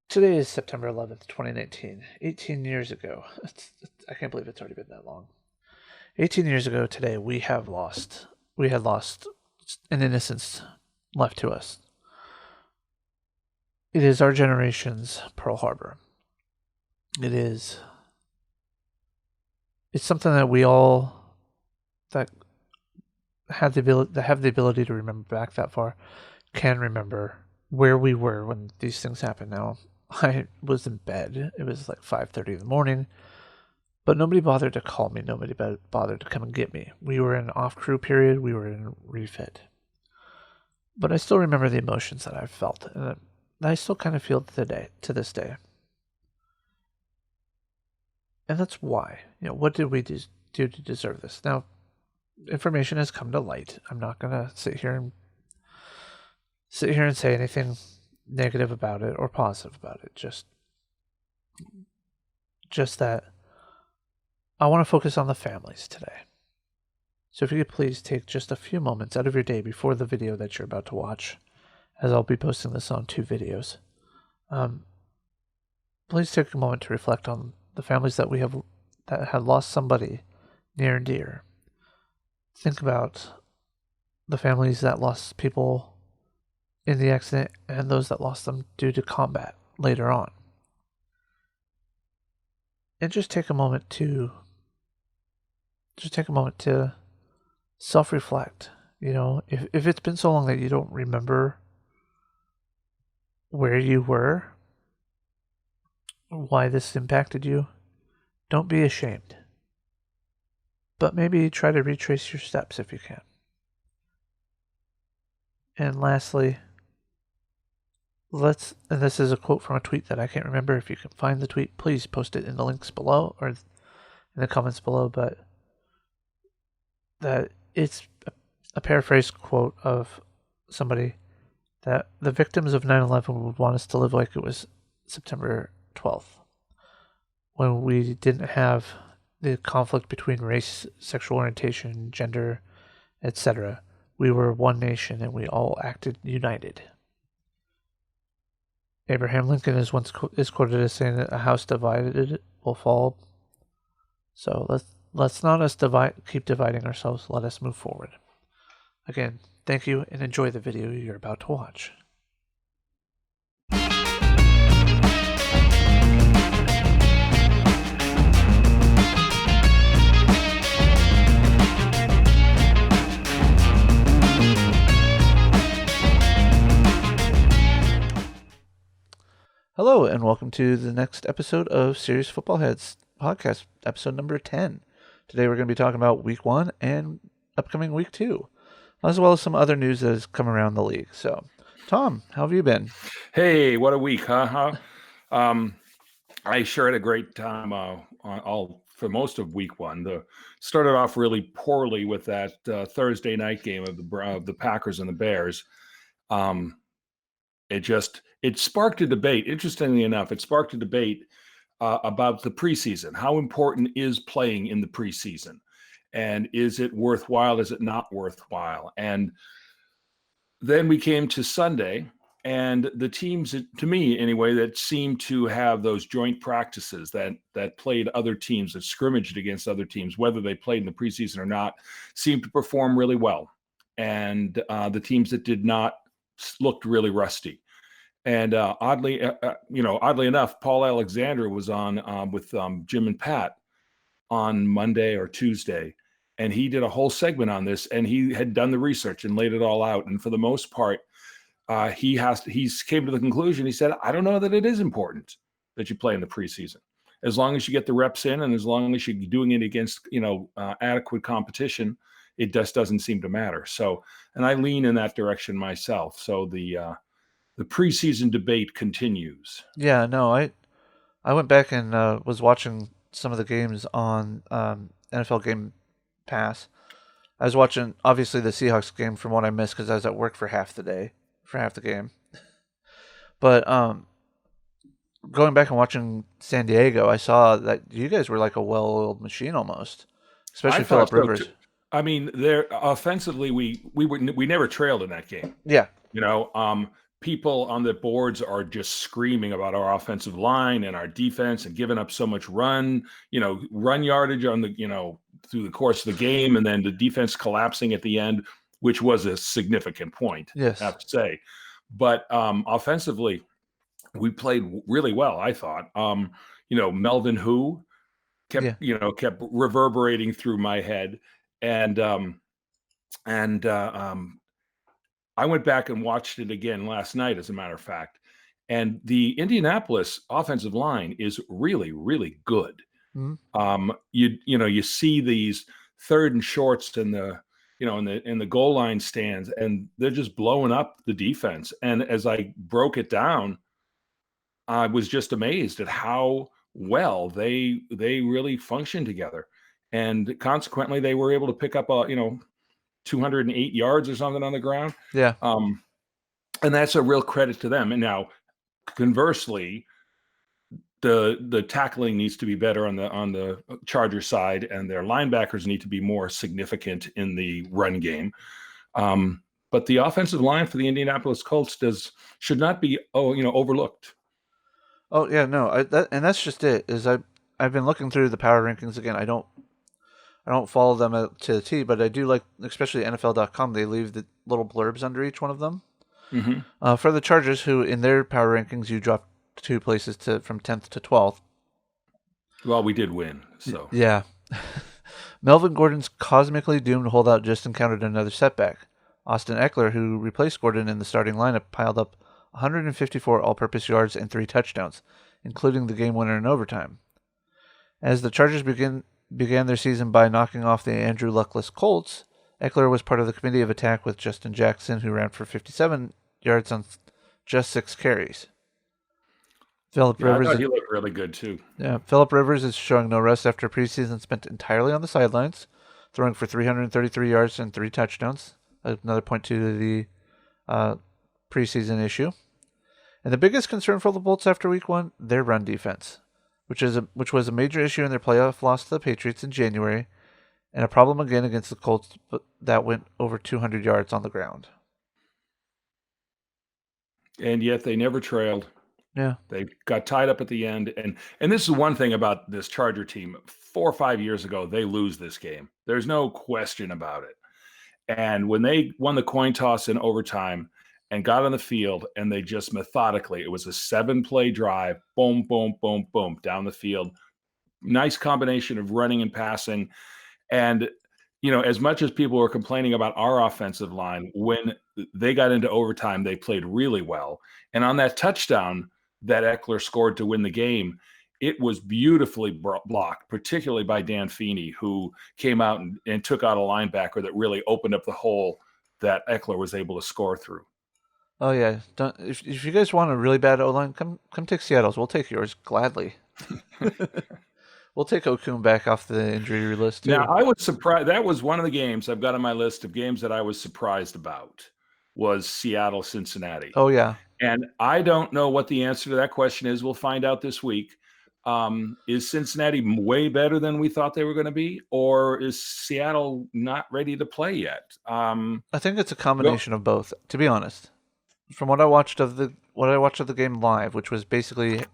Today is September 11th, 2019. 18 years ago. I can't believe it's already been that long. 18 years ago today, we had lost an innocence left to us. It is our generation's Pearl Harbor. It's something that we all that have the ability to remember back that far can remember where we were when these things happened. Now, I was in bed. It was like 5:30 in the morning, but nobody bothered to call me. Nobody bothered to come and get me. We were in off-crew period. We were in refit. But I still remember the emotions that I felt, and I still kind of feel to this day. And that's why. What did we do to deserve this? Now, information has come to light. I'm not gonna sit here and say anything negative about it or positive about it. Just that I want to focus on the families today. So if you could please take just a few moments out of your day before the video that you're about to watch, as I'll be posting this on 2 videos. Please take a moment to reflect on the families that had lost somebody near and dear. Think about the families that lost people in the accident and those that lost them due to combat later on. And just take a moment to self-reflect. If it's been so long that you don't remember where you were, why this impacted you, don't be ashamed. But maybe try to retrace your steps if you can. And lastly, and this is a quote from a tweet that I can't remember. If you can find the tweet, please post it in the links below or in the comments below, but that it's a paraphrase quote of somebody that the victims of 9/11 would want us to live like it was September 12th, when we didn't have the conflict between race, sexual orientation, gender, etc. We were one nation and we all acted united. Abraham Lincoln is quoted as saying that a house divided will fall. So let's not keep dividing ourselves. Let us move forward. Again, thank you and enjoy the video you're about to watch. Hello, and welcome to the next episode of Serious Football Heads podcast, episode number 10. Today we're going to be talking about week 1 and upcoming week 2, as well as some other news that has come around the league. So, Tom, how have you been? Hey, what a week, huh? I sure had a great time for most of week 1. Started off really poorly with that Thursday night game of the Packers and the Bears. It sparked a debate. Interestingly enough, it sparked a debate about the preseason. How important is playing in the preseason? And is it worthwhile? Is it not worthwhile? And then we came to Sunday, and the teams, to me anyway, that seemed to have those joint practices that played other teams, that scrimmaged against other teams, whether they played in the preseason or not, seemed to perform really well. And the teams that did not looked really rusty. And oddly enough, Paul Alexander was on with Jim and Pat on Monday or Tuesday, and he did a whole segment on this, and he had done the research and laid it all out. And for the most part, he came to the conclusion. He said, I don't know that it is important that you play in the preseason. As long as you get the reps in, and as long as you're doing it against adequate competition, it just doesn't seem to matter. So, and I lean in that direction myself. So the preseason debate continues. Yeah, no, I went back and was watching some of the games on NFL Game Pass. I was watching, obviously, the Seahawks game from what I missed because I was at work for half the game. But going back and watching San Diego, I saw that you guys were like a well-oiled machine almost, especially Phillip Rivers. Too. I mean, offensively, we never trailed in that game. Yeah. people on the boards are just screaming about our offensive line and our defense and giving up so much run yardage on the, through the course of the game, and then the defense collapsing at the end, which was a significant point, I Yes. have to say. But offensively, we played really well, I thought. Melvin Who Yeah. kept reverberating through my head. And I went back and watched it again last night, as a matter of fact. And the Indianapolis offensive line is really, really good. Mhm. You see these third and shorts in the in the goal line stands, and they're just blowing up the defense. And as I broke it down, I was just amazed at how well they really function together. And consequently, they were able to pick up 208 yards or something on the ground. Yeah. Um, and that's a real credit to them. And now, conversely, the tackling needs to be better on the Charger side, and their linebackers need to be more significant in the run game. But the offensive line for the Indianapolis Colts should not be overlooked. Oh yeah, no, and that's just it. I've been looking through the power rankings again. I don't follow them to the T, but I do like, especially NFL.com. They leave the little blurbs under each one of them. Mm-hmm. For the Chargers, who in their power rankings you dropped 2 places from 10th to 12th. Well, we did win, so Yeah. Melvin Gordon's cosmically doomed holdout just encountered another setback. Austin Eckler, who replaced Gordon in the starting lineup, piled up 154 all-purpose yards and 3 touchdowns, including the game winner in overtime. As the Chargers began their season by knocking off the Andrew Luckless Colts, Eckler was part of the committee of attack with Justin Jackson, who ran for 57 yards on just 6 carries. Philip yeah, I Rivers thought he looked really good too. Yeah, Philip Rivers is showing no rest after preseason spent entirely on the sidelines, throwing for 333 yards and 3 touchdowns. Another point to the preseason issue. And the biggest concern for the Bolts after Week 1, their run defense, which was a major issue in their playoff loss to the Patriots in January, and a problem again against the Colts that went over 200 yards on the ground. And yet they never trailed. Yeah. They got tied up at the end. And this is one thing about this Charger team. 4 or 5 years ago, they lose this game. There's no question about it. And when they won the coin toss in overtime and got on the field, and they just methodically, it was a 7-play drive, boom, boom, boom, boom, down the field. Nice combination of running and passing. And, as much as people were complaining about our offensive line, when they got into overtime, they played really well. And on that touchdown that Eckler scored to win the game, it was beautifully blocked, particularly by Dan Feeney, who came out and took out a linebacker that really opened up the hole that Eckler was able to score through. Oh yeah. If you guys want a really bad O line, come take Seattle's. We'll take yours gladly. We'll take Okun back off the injury list too. Now, I was surprised. That was one of the games I've got on my list of games that I was surprised about, was Seattle-Cincinnati. Oh yeah. And I don't know what the answer to that question is. We'll find out this week. Is Cincinnati way better than we thought they were going to be, or is Seattle not ready to play yet? I think it's a combination of both, to be honest. From what I watched of the game live, which was basically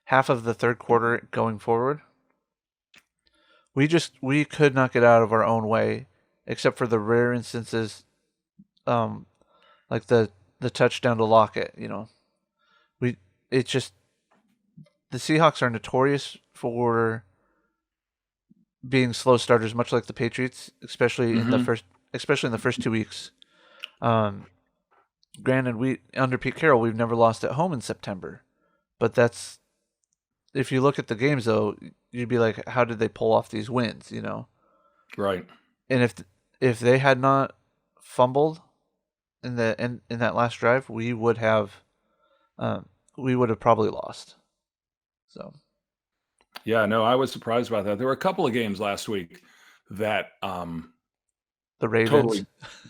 half of the third quarter going forward, we could not get out of our own way, except for the rare instances, like the touchdown to Lockett. It's just the Seahawks are notorious for being slow starters, much like the Patriots, especially in the first 2 weeks. Granted, we under Pete Carroll, we've never lost at home in September, but that's, if you look at the games though, you'd be like, how did they pull off these wins? Right. And if they had not fumbled in that last drive, we would have probably lost. So. Yeah, no, I was surprised about that. There were a couple of games last week that The Ravens.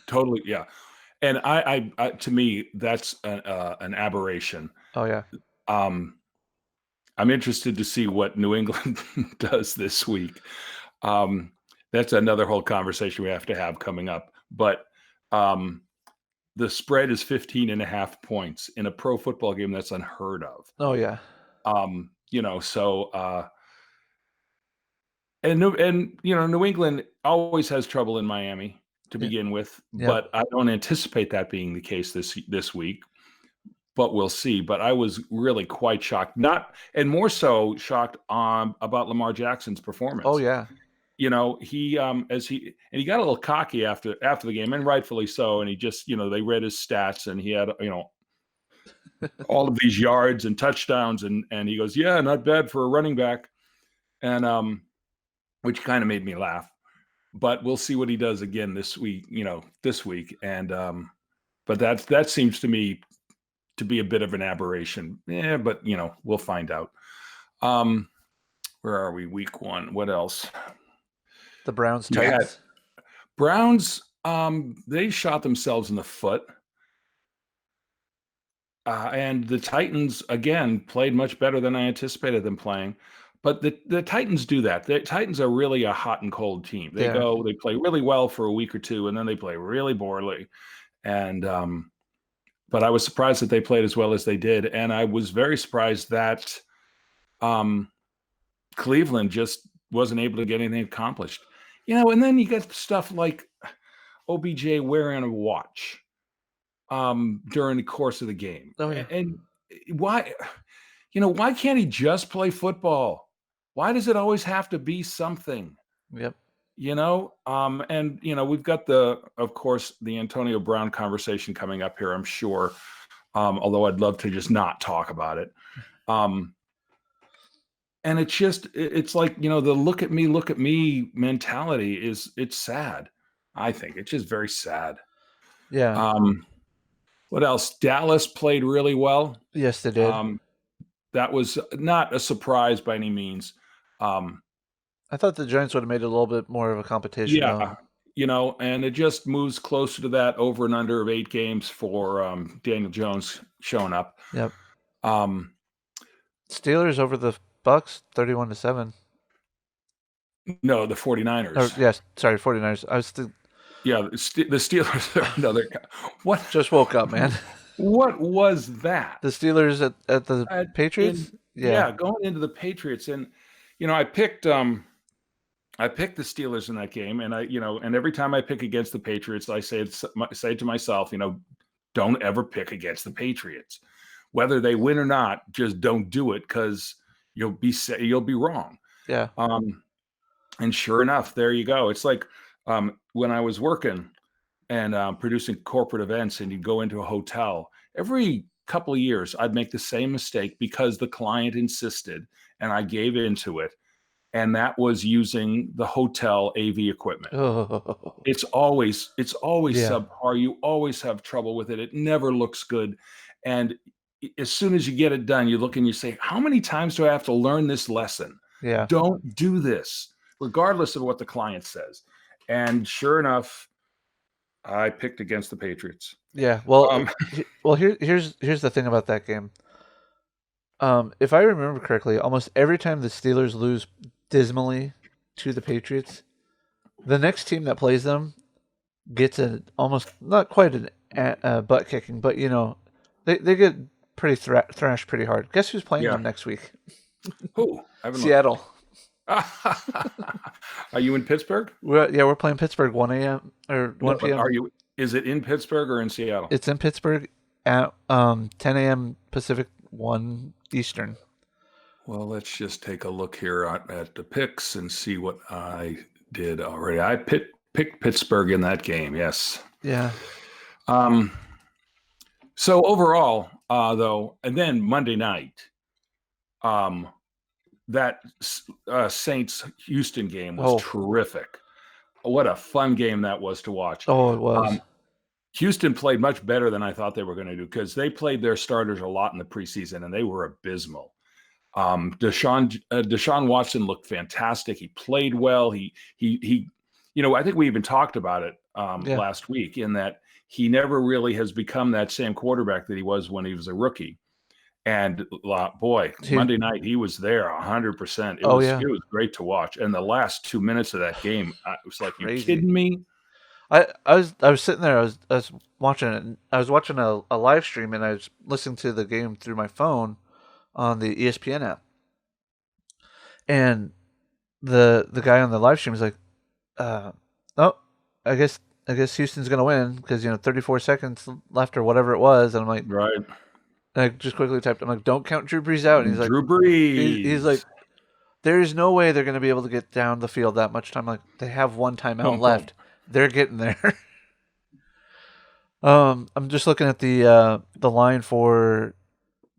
totally, yeah. And I to me, that's an aberration. Oh yeah. I'm interested to see what New England does this week. That's another whole conversation we have to have coming up. But the spread is 15.5 points in a pro football game. That's unheard of. Oh yeah. So and New England always has trouble in Miami to Yeah. begin with, Yep. but I don't anticipate that being the case this week. But we'll see. But I was really quite shocked, more so shocked about Lamar Jackson's Oh performance. yeah. He he got a little cocky after the game, and rightfully so. And he just, they read his stats, and he had all of these yards and touchdowns, and he goes, yeah, not bad for a running back, and which kind of made me laugh. But we'll see what he does again this week. And but that seems to me to be a bit of an aberration. Yeah, but we'll find out. Where are we? Week 1. What else? The Browns You had Titans. Browns. They shot themselves in the foot. And the Titans, again, played much better than I anticipated them playing. But the Titans do that. The Titans are really a hot and cold team. They play really well for a week or two, and then they play really poorly. And but I was surprised that they played as well as they did. And I was very surprised that Cleveland just wasn't able to get anything accomplished. And then you get stuff like OBJ wearing a watch during the course of the game. Oh yeah. And why can't he just play football? Why does it always have to be something? Yep. And we've got of course, the Antonio Brown conversation coming up here, I'm sure. Although I'd love to just not talk about it. And it's like, the look at me mentality it's sad. I think it's just very sad. Yeah. What else? Dallas played really well. Yes, they did. That was not a surprise by any means. I thought the Giants would have made it a little bit more of a competition, though. And it just moves closer to that over and under of 8 games for Daniel Jones showing up. Yep. Steelers over the Bucks, 31-7. No, the 49ers. Yes, sorry, 49ers. I was the Steelers are another. What? Just woke up, man. What was that? The Steelers at the Patriots? Going into the Patriots, and I picked the Steelers in that game, and and every time I pick against the Patriots, I say to myself, don't ever pick against the Patriots, whether they win or not. Just don't do it, because you'll be wrong. Yeah. And sure enough, there you go. It's like when I was working and producing corporate events, and you go into a hotel, every couple of years I'd make the same mistake because the client insisted, and I gave into it. And that was using the hotel AV equipment. Oh. It's always subpar. You always have trouble with it. It never looks good. And as soon as you get it done, you look and you say, how many times do I have to learn this lesson? Yeah. Don't do this, regardless of what the client says. And sure enough, I picked against the Patriots. Yeah. Well, here's the thing about that game. If I remember correctly, almost every time the Steelers lose dismally to the Patriots, the next team that plays them gets almost not quite a butt kicking, but they get pretty thrashed pretty hard. Guess who's playing them next week? Who? Seattle. Are you in Pittsburgh? We're playing Pittsburgh 1 a.m. or 1 p.m. Is it in Pittsburgh or in Seattle? It's in Pittsburgh at 10 a.m. Pacific, 1 Eastern. Well, let's just take a look here at the picks and see what I did already. I picked Pittsburgh in that game, yes. Yeah. So overall, though, and then Monday night, that Saints-Houston game was terrific. What a fun game that was to watch. Oh, it was. Houston played much better than I thought they were going to do, because they played their starters a lot in the preseason, and they were abysmal. Deshaun Watson looked fantastic. He played well. He I think we even talked about it last week, in that he never really has become that same quarterback that he was when he was a rookie. And Monday night he was there 100%. It was great to watch. And the last 2 minutes of that game, it was like, you kidding me? I was sitting there. I was watching it. And I was watching a live stream, and I was listening to the game through my phone on the ESPN app. And the guy on the live stream is like, uh, "Oh, I guess Houston's gonna win because 34 seconds left or whatever it was." And I'm like, Right. I just quickly typed, I'm like, "Don't count Drew Brees out." And he's like, Drew he's like, Brees. "There is no way they're gonna be able to get down the field that much time." Like, they have one timeout Oh, left. They're getting there. I'm just looking at the line for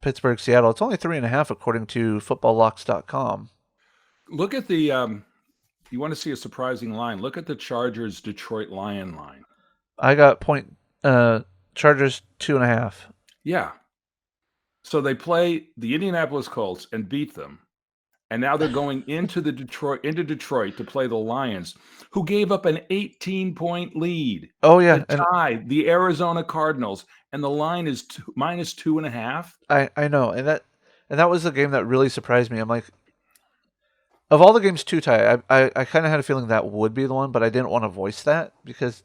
Pittsburgh Seattle. It's only 3.5 according to FootballLocks.com. look at the you want to see a surprising line? Look at the Chargers Detroit Lion line. I got Chargers 2.5. Yeah. So they play the Indianapolis Colts and beat them. And now they're going into Detroit to play the Lions, who gave up an 18-point lead Oh to yeah, and tie the Arizona Cardinals, and the line is minus 2.5. I know, and that was the game that really surprised me. I'm like, of all the games to tie, I kind of had a feeling that would be the one, but I didn't want to voice that because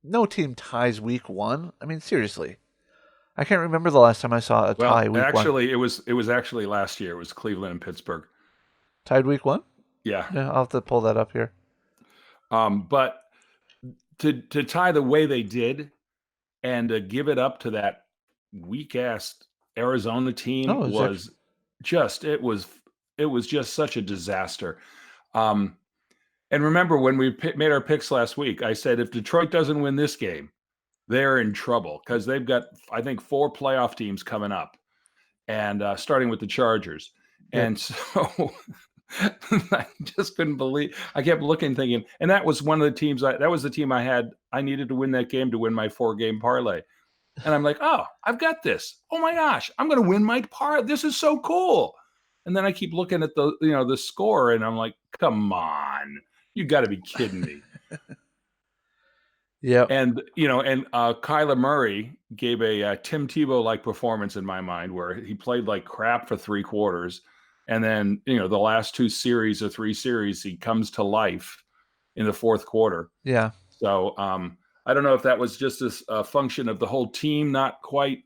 no team ties week one. I mean, seriously, I can't remember the last time I saw a Well, tie week one. actually, it was actually last year. It was Cleveland and Pittsburgh. Tied week one? Yeah. Yeah, I'll have to pull that up here. But to tie the way they did and to give it up to that weak ass Arizona team Oh, it was was just it was just such a disaster. Um, and remember when we made our picks last week, I said if Detroit doesn't win this game, they're in trouble because they've got I think 4 playoff teams coming up, and starting with the Chargers. yep. And so I just couldn't believe. I kept looking, thinking, and that was one of the teams. That was the team I had. I needed to win that game to win my 4-game parlay. And I'm like, oh, I've got this. Oh my gosh, I'm going to win my parlay. This is so cool. And then I keep looking at the score, and I'm like, come on, you got to be kidding me. Yep. And Kyler Murray gave a Tim Tebow like performance in my mind, where he played like crap for 3 quarters, and then the last 2 series or 3 series he comes to life in the 4th quarter. Yeah. So I don't know if that was just a function of the whole team not quite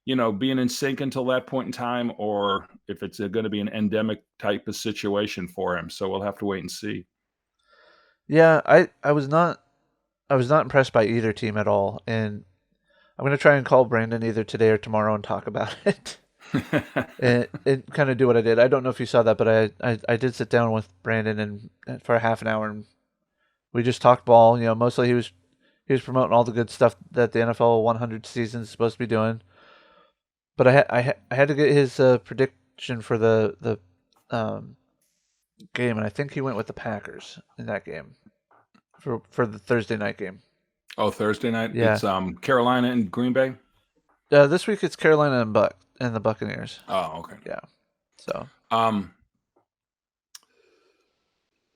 being in sync until that point in time, or if it's going to be an endemic type of situation for him. So we'll have to wait and see. Yeah, I was not impressed by either team at all, and I'm gonna try and call Brandon either today or tomorrow and talk about it. And kind of do what I did. I don't know if you saw that, but I did sit down with Brandon and for a half an hour, and we just talked ball. Mostly he was promoting all the good stuff that the NFL 100 season is supposed to be doing. But I had to get his prediction for the game, and I think he went with the Packers in that game for the Thursday night game. Oh, Thursday night. Yeah. It's Carolina and Green Bay. This week it's Carolina and the Buccaneers. Oh, okay. Yeah. So Um,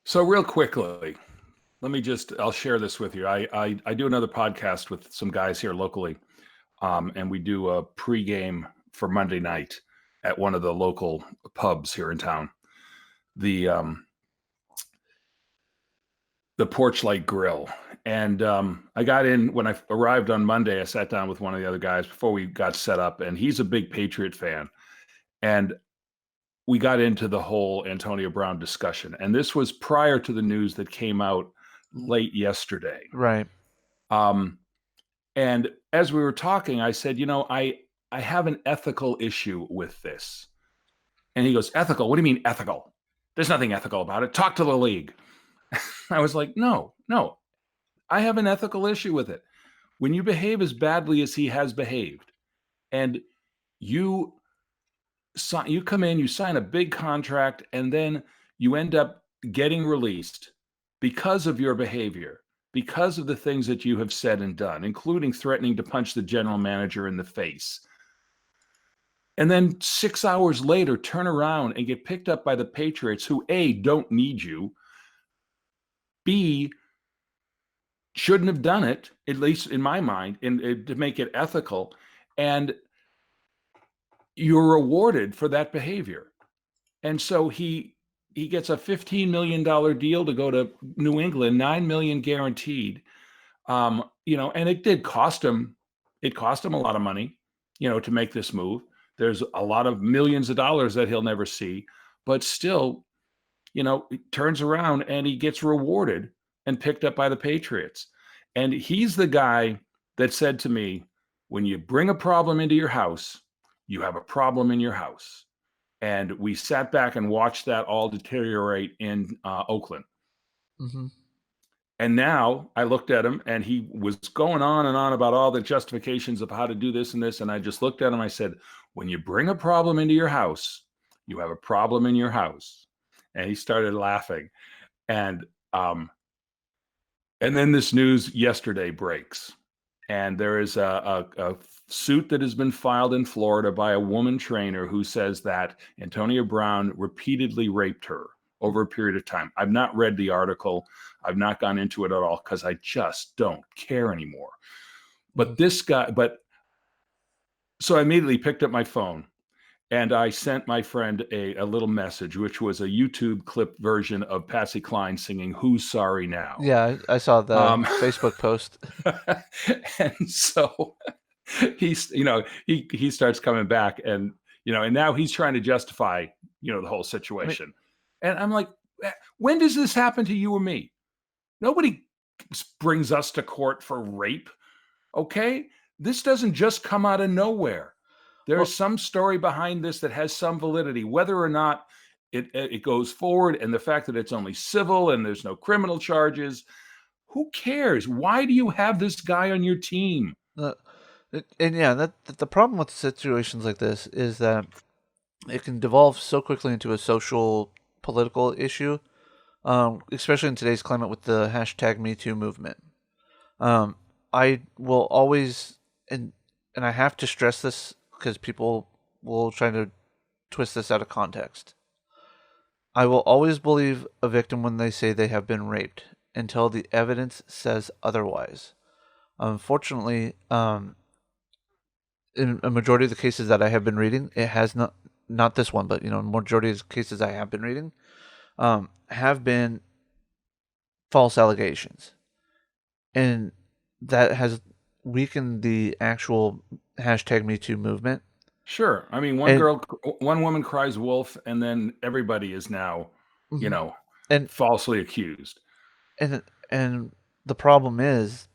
so real quickly, I'll share this with you. I do another podcast with some guys here locally, and we do a pregame for Monday night at one of the local pubs here in town. The Porchlight Grill. And I got in when I arrived on Monday. I sat down with one of the other guys before we got set up, and he's a big Patriot fan. And we got into the whole Antonio Brown discussion. And this was prior to the news that came out late yesterday. right. And as we were talking, I said, I have an ethical issue with this. And he goes, ethical? What do you mean ethical? There's nothing ethical about it. Talk to the league. I was like, no, I have an ethical issue with it. When you behave as badly as he has behaved, and you come in, you sign a big contract, and then you end up getting released because of your behavior, because of the things that you have said and done, including threatening to punch the general manager in the face. And then 6 hours later, turn around and get picked up by the Patriots, who A, don't need you, B, shouldn't have done it, at least in my mind, to make it ethical. And you're rewarded for that behavior. And so he gets a $15 million deal to go to New England, $9 million guaranteed. And it did cost him. It cost him a lot of money, to make this move. There's a lot of millions of dollars that he'll never see, but still, he turns around and he gets rewarded and picked up by the Patriots. And he's the guy that said to me, when you bring a problem into your house, you have a problem in your house. And we sat back and watched that all deteriorate in Oakland. Mm-hmm. And now I looked at him and he was going on and on about all the justifications of how to do this and this. And I just looked at him. I said, when you bring a problem into your house, you have a problem in your house. And he started laughing. And then this news yesterday breaks. And there is a suit that has been filed in Florida by a woman trainer who says that Antonio Brown repeatedly raped her over a period of time. I've not read the article. I've not gone into it at all because I just don't care anymore. But this guy, so I immediately picked up my phone and I sent my friend a little message, which was a YouTube clip version of Patsy Cline singing "Who's Sorry Now." Yeah, I saw the Facebook post. And so he starts coming back, and now he's trying to justify the whole situation. And I'm like, when does this happen to you or me? Nobody brings us to court for rape. Okay, this doesn't just come out of nowhere. There's some story behind this that has some validity, whether or not it goes forward, and the fact that it's only civil and there's no criminal charges. Who cares? Why do you have this guy on your team? And yeah, the problem with situations like this is that it can devolve so quickly into a social, political issue, especially in today's climate with the hashtag #MeToo movement. I will always, and I have to stress this because people will try to twist this out of context. I will always believe a victim when they say they have been raped until the evidence says otherwise. Unfortunately, in a majority of the cases that I have been reading, it has not this one, but majority of the cases I have been reading, have been false allegations, and that has weakened the actual hashtag #MeToo movement. Sure, I mean, one woman cries wolf, and then everybody is now, and falsely accused. And the problem is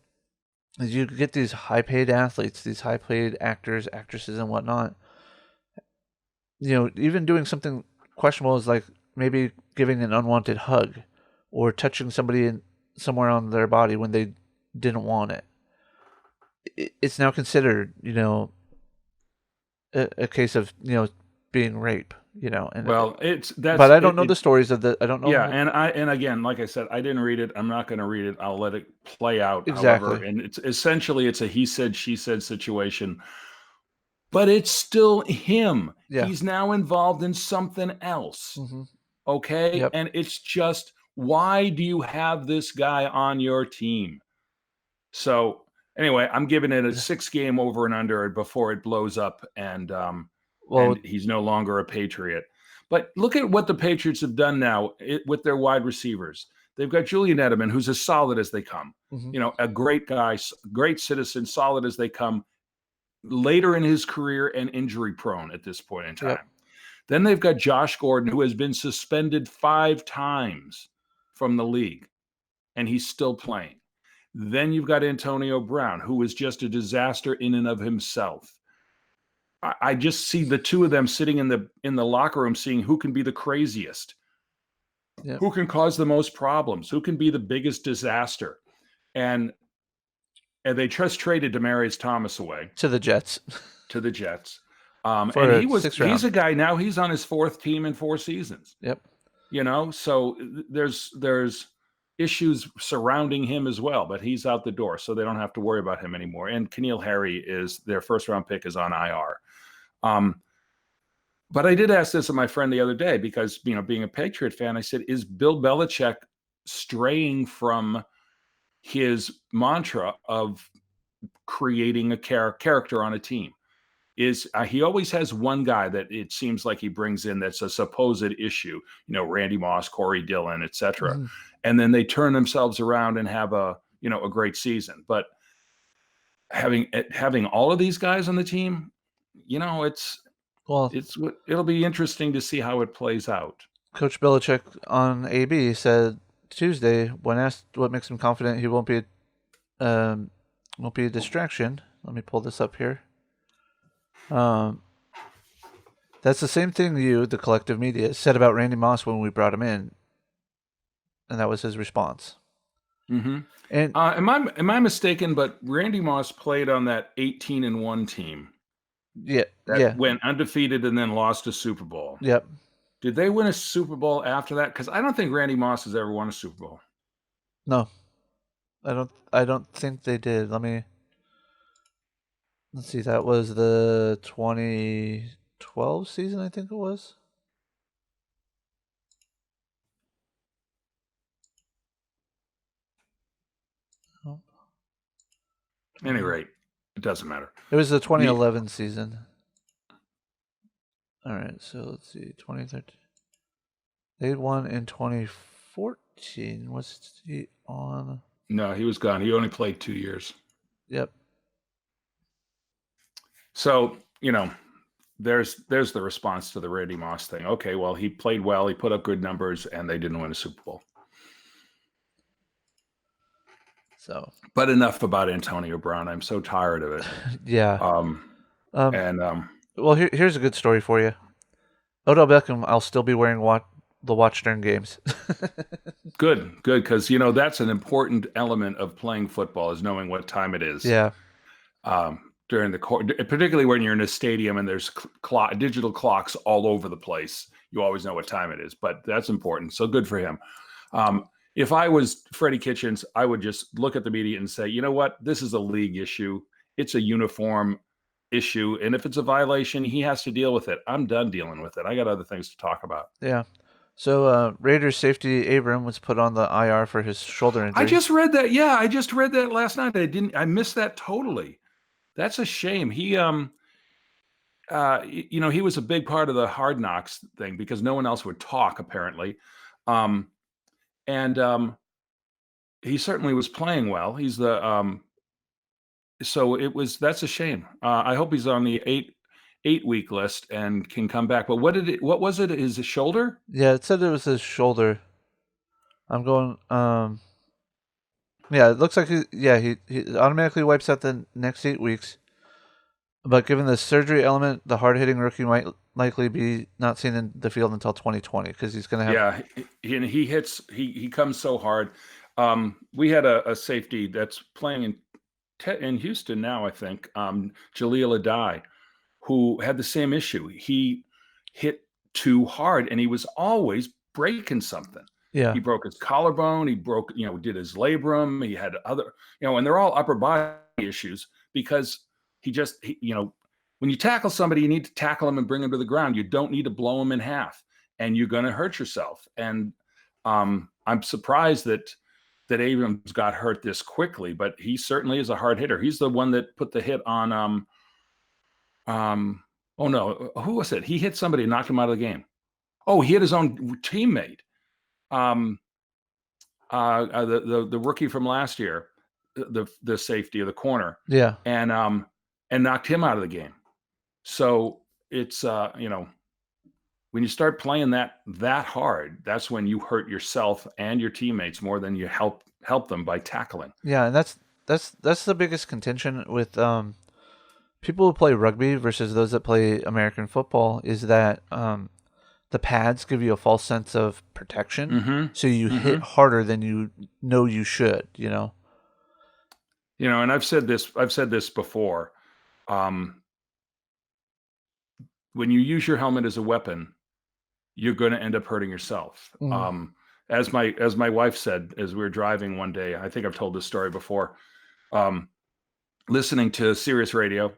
you get these high-paid athletes, these high-paid actors, actresses, and whatnot. Even doing something questionable is like maybe giving an unwanted hug or touching somebody somewhere on their body when they didn't want it. It's now considered, a case of being rape. And but I don't know the stories of the. I don't know. Yeah, and again, like I said, I didn't read it. I'm not going to read it. I'll let it play out. Exactly. However, and it's a he said, she said situation. But it's still him. Yeah. He's now involved in something else. Mm-hmm. Okay, Yep. and it's just, why do you have this guy on your team? So anyway, I'm giving it a 6-game over and under before it blows up, and he's no longer a Patriot. But look at what the Patriots have done now with their wide receivers. They've got Julian Edelman, who's as solid as they come. Mm-hmm. A great guy, great citizen, solid as they come. Later in his career and injury prone at this point in time. Yep. Then they've got Josh Gordon, who has been suspended 5 times from the league, and he's still playing. Then you've got Antonio Brown, who is just a disaster in and of himself. I just see the two of them sitting in the locker room, seeing who can be the craziest, who can cause the most problems, who can be the biggest disaster, and they just traded Demaryius Thomas away to the Jets. And he's a guy now. He's on his 4th team in 4 seasons. Yep. So there's issues surrounding him as well, but he's out the door, so they don't have to worry about him anymore. And N'Keal Harry is their 1st-round pick is on IR. But I did ask this of my friend the other day because, being a Patriot fan, I said, is Bill Belichick straying from his mantra of creating a character on a team? He always has one guy that it seems like he brings in that's a supposed issue, Randy Moss, Corey Dillon, etc. Mm-hmm. And then they turn themselves around and have a a great season. But having all of these guys on the team, Well, it'll be interesting to see how it plays out. Coach Belichick on AB said Tuesday when asked what makes him confident he won't be a distraction. Let me pull this up here. Um, that's the same thing you, the collective media, said about Randy Moss when we brought him in, and that was his response. Mm-hmm. And am I mistaken? But Randy Moss played on that 18-1 team that yeah, went undefeated and then lost a Super Bowl. yep. Did they win a Super Bowl after that? Because I don't think Randy Moss has ever won a Super Bowl. No, I don't think they did. Let's see. That was the 2012 season, I think it was. Oh, At any rate, it doesn't matter. it was the 2011 season. All right, so let's see. 2013. They won in 2014. Was he on? No, he was gone. He only played 2 years. Yep. So, there's the response to the Randy Moss thing. Okay, well, he played well, he put up good numbers, and they didn't win a Super Bowl. So, but enough about Antonio Brown. I'm so tired of it. yeah. Well, here's a good story for you. Odell Beckham, I'll still be wearing the watch during games. good, because that's an important element of playing football is knowing what time it is. Yeah. During the court, particularly when you're in a stadium and there's digital clocks all over the place, you always know what time it is. But that's important. So good for him. If I was Freddie Kitchens, I would just look at the media and say, you know what, this is a league issue. It's a uniform issue, and if it's a violation, he has to deal with it. I'm done dealing with it. I got other things to talk about. Yeah. So Raiders safety Abram was put on the IR for his shoulder injury. I just read that. Yeah, I just read that last night. I missed that totally. That's a shame. He he was a big part of the Hard Knocks thing because no one else would talk apparently. He certainly was playing well. He's the so that's a shame. I hope he's on the 8-week list and can come back. But what was it? His shoulder? Yeah, it said it was his shoulder. I'm going yeah, it looks like he automatically wipes out the next 8 weeks. But given the surgery element, the hard-hitting rookie might likely be not seen in the field until 2020 because he's going to have. Yeah, he comes so hard. We had a safety that's playing in Houston now, I think, Jaleel Adai, who had the same issue. He hit too hard, and he was always breaking something. Yeah. He broke his collarbone. He broke, did his labrum. He had other, and they're all upper body issues because when you tackle somebody, you need to tackle them and bring them to the ground. You don't need to blow them in half, and you're going to hurt yourself. And I'm surprised that Abrams got hurt this quickly, but he certainly is a hard hitter. He's the one that put the hit on, oh no, who was it? He hit somebody and knocked him out of the game. Oh, he hit his own teammate. The rookie from last year, the safety of the corner. Yeah. And knocked him out of the game. So it's, when you start playing that hard, that's when you hurt yourself and your teammates more than you help them by tackling. Yeah, and that's the biggest contention with people who play rugby versus those that play American football is that the pads give you a false sense of protection, so you hit harder than you know you should. And I've said this before. When you use your helmet as a weapon, you're going to end up hurting yourself. As my wife said, as we were driving one day, I think I've told this story before, listening to Sirius Radio,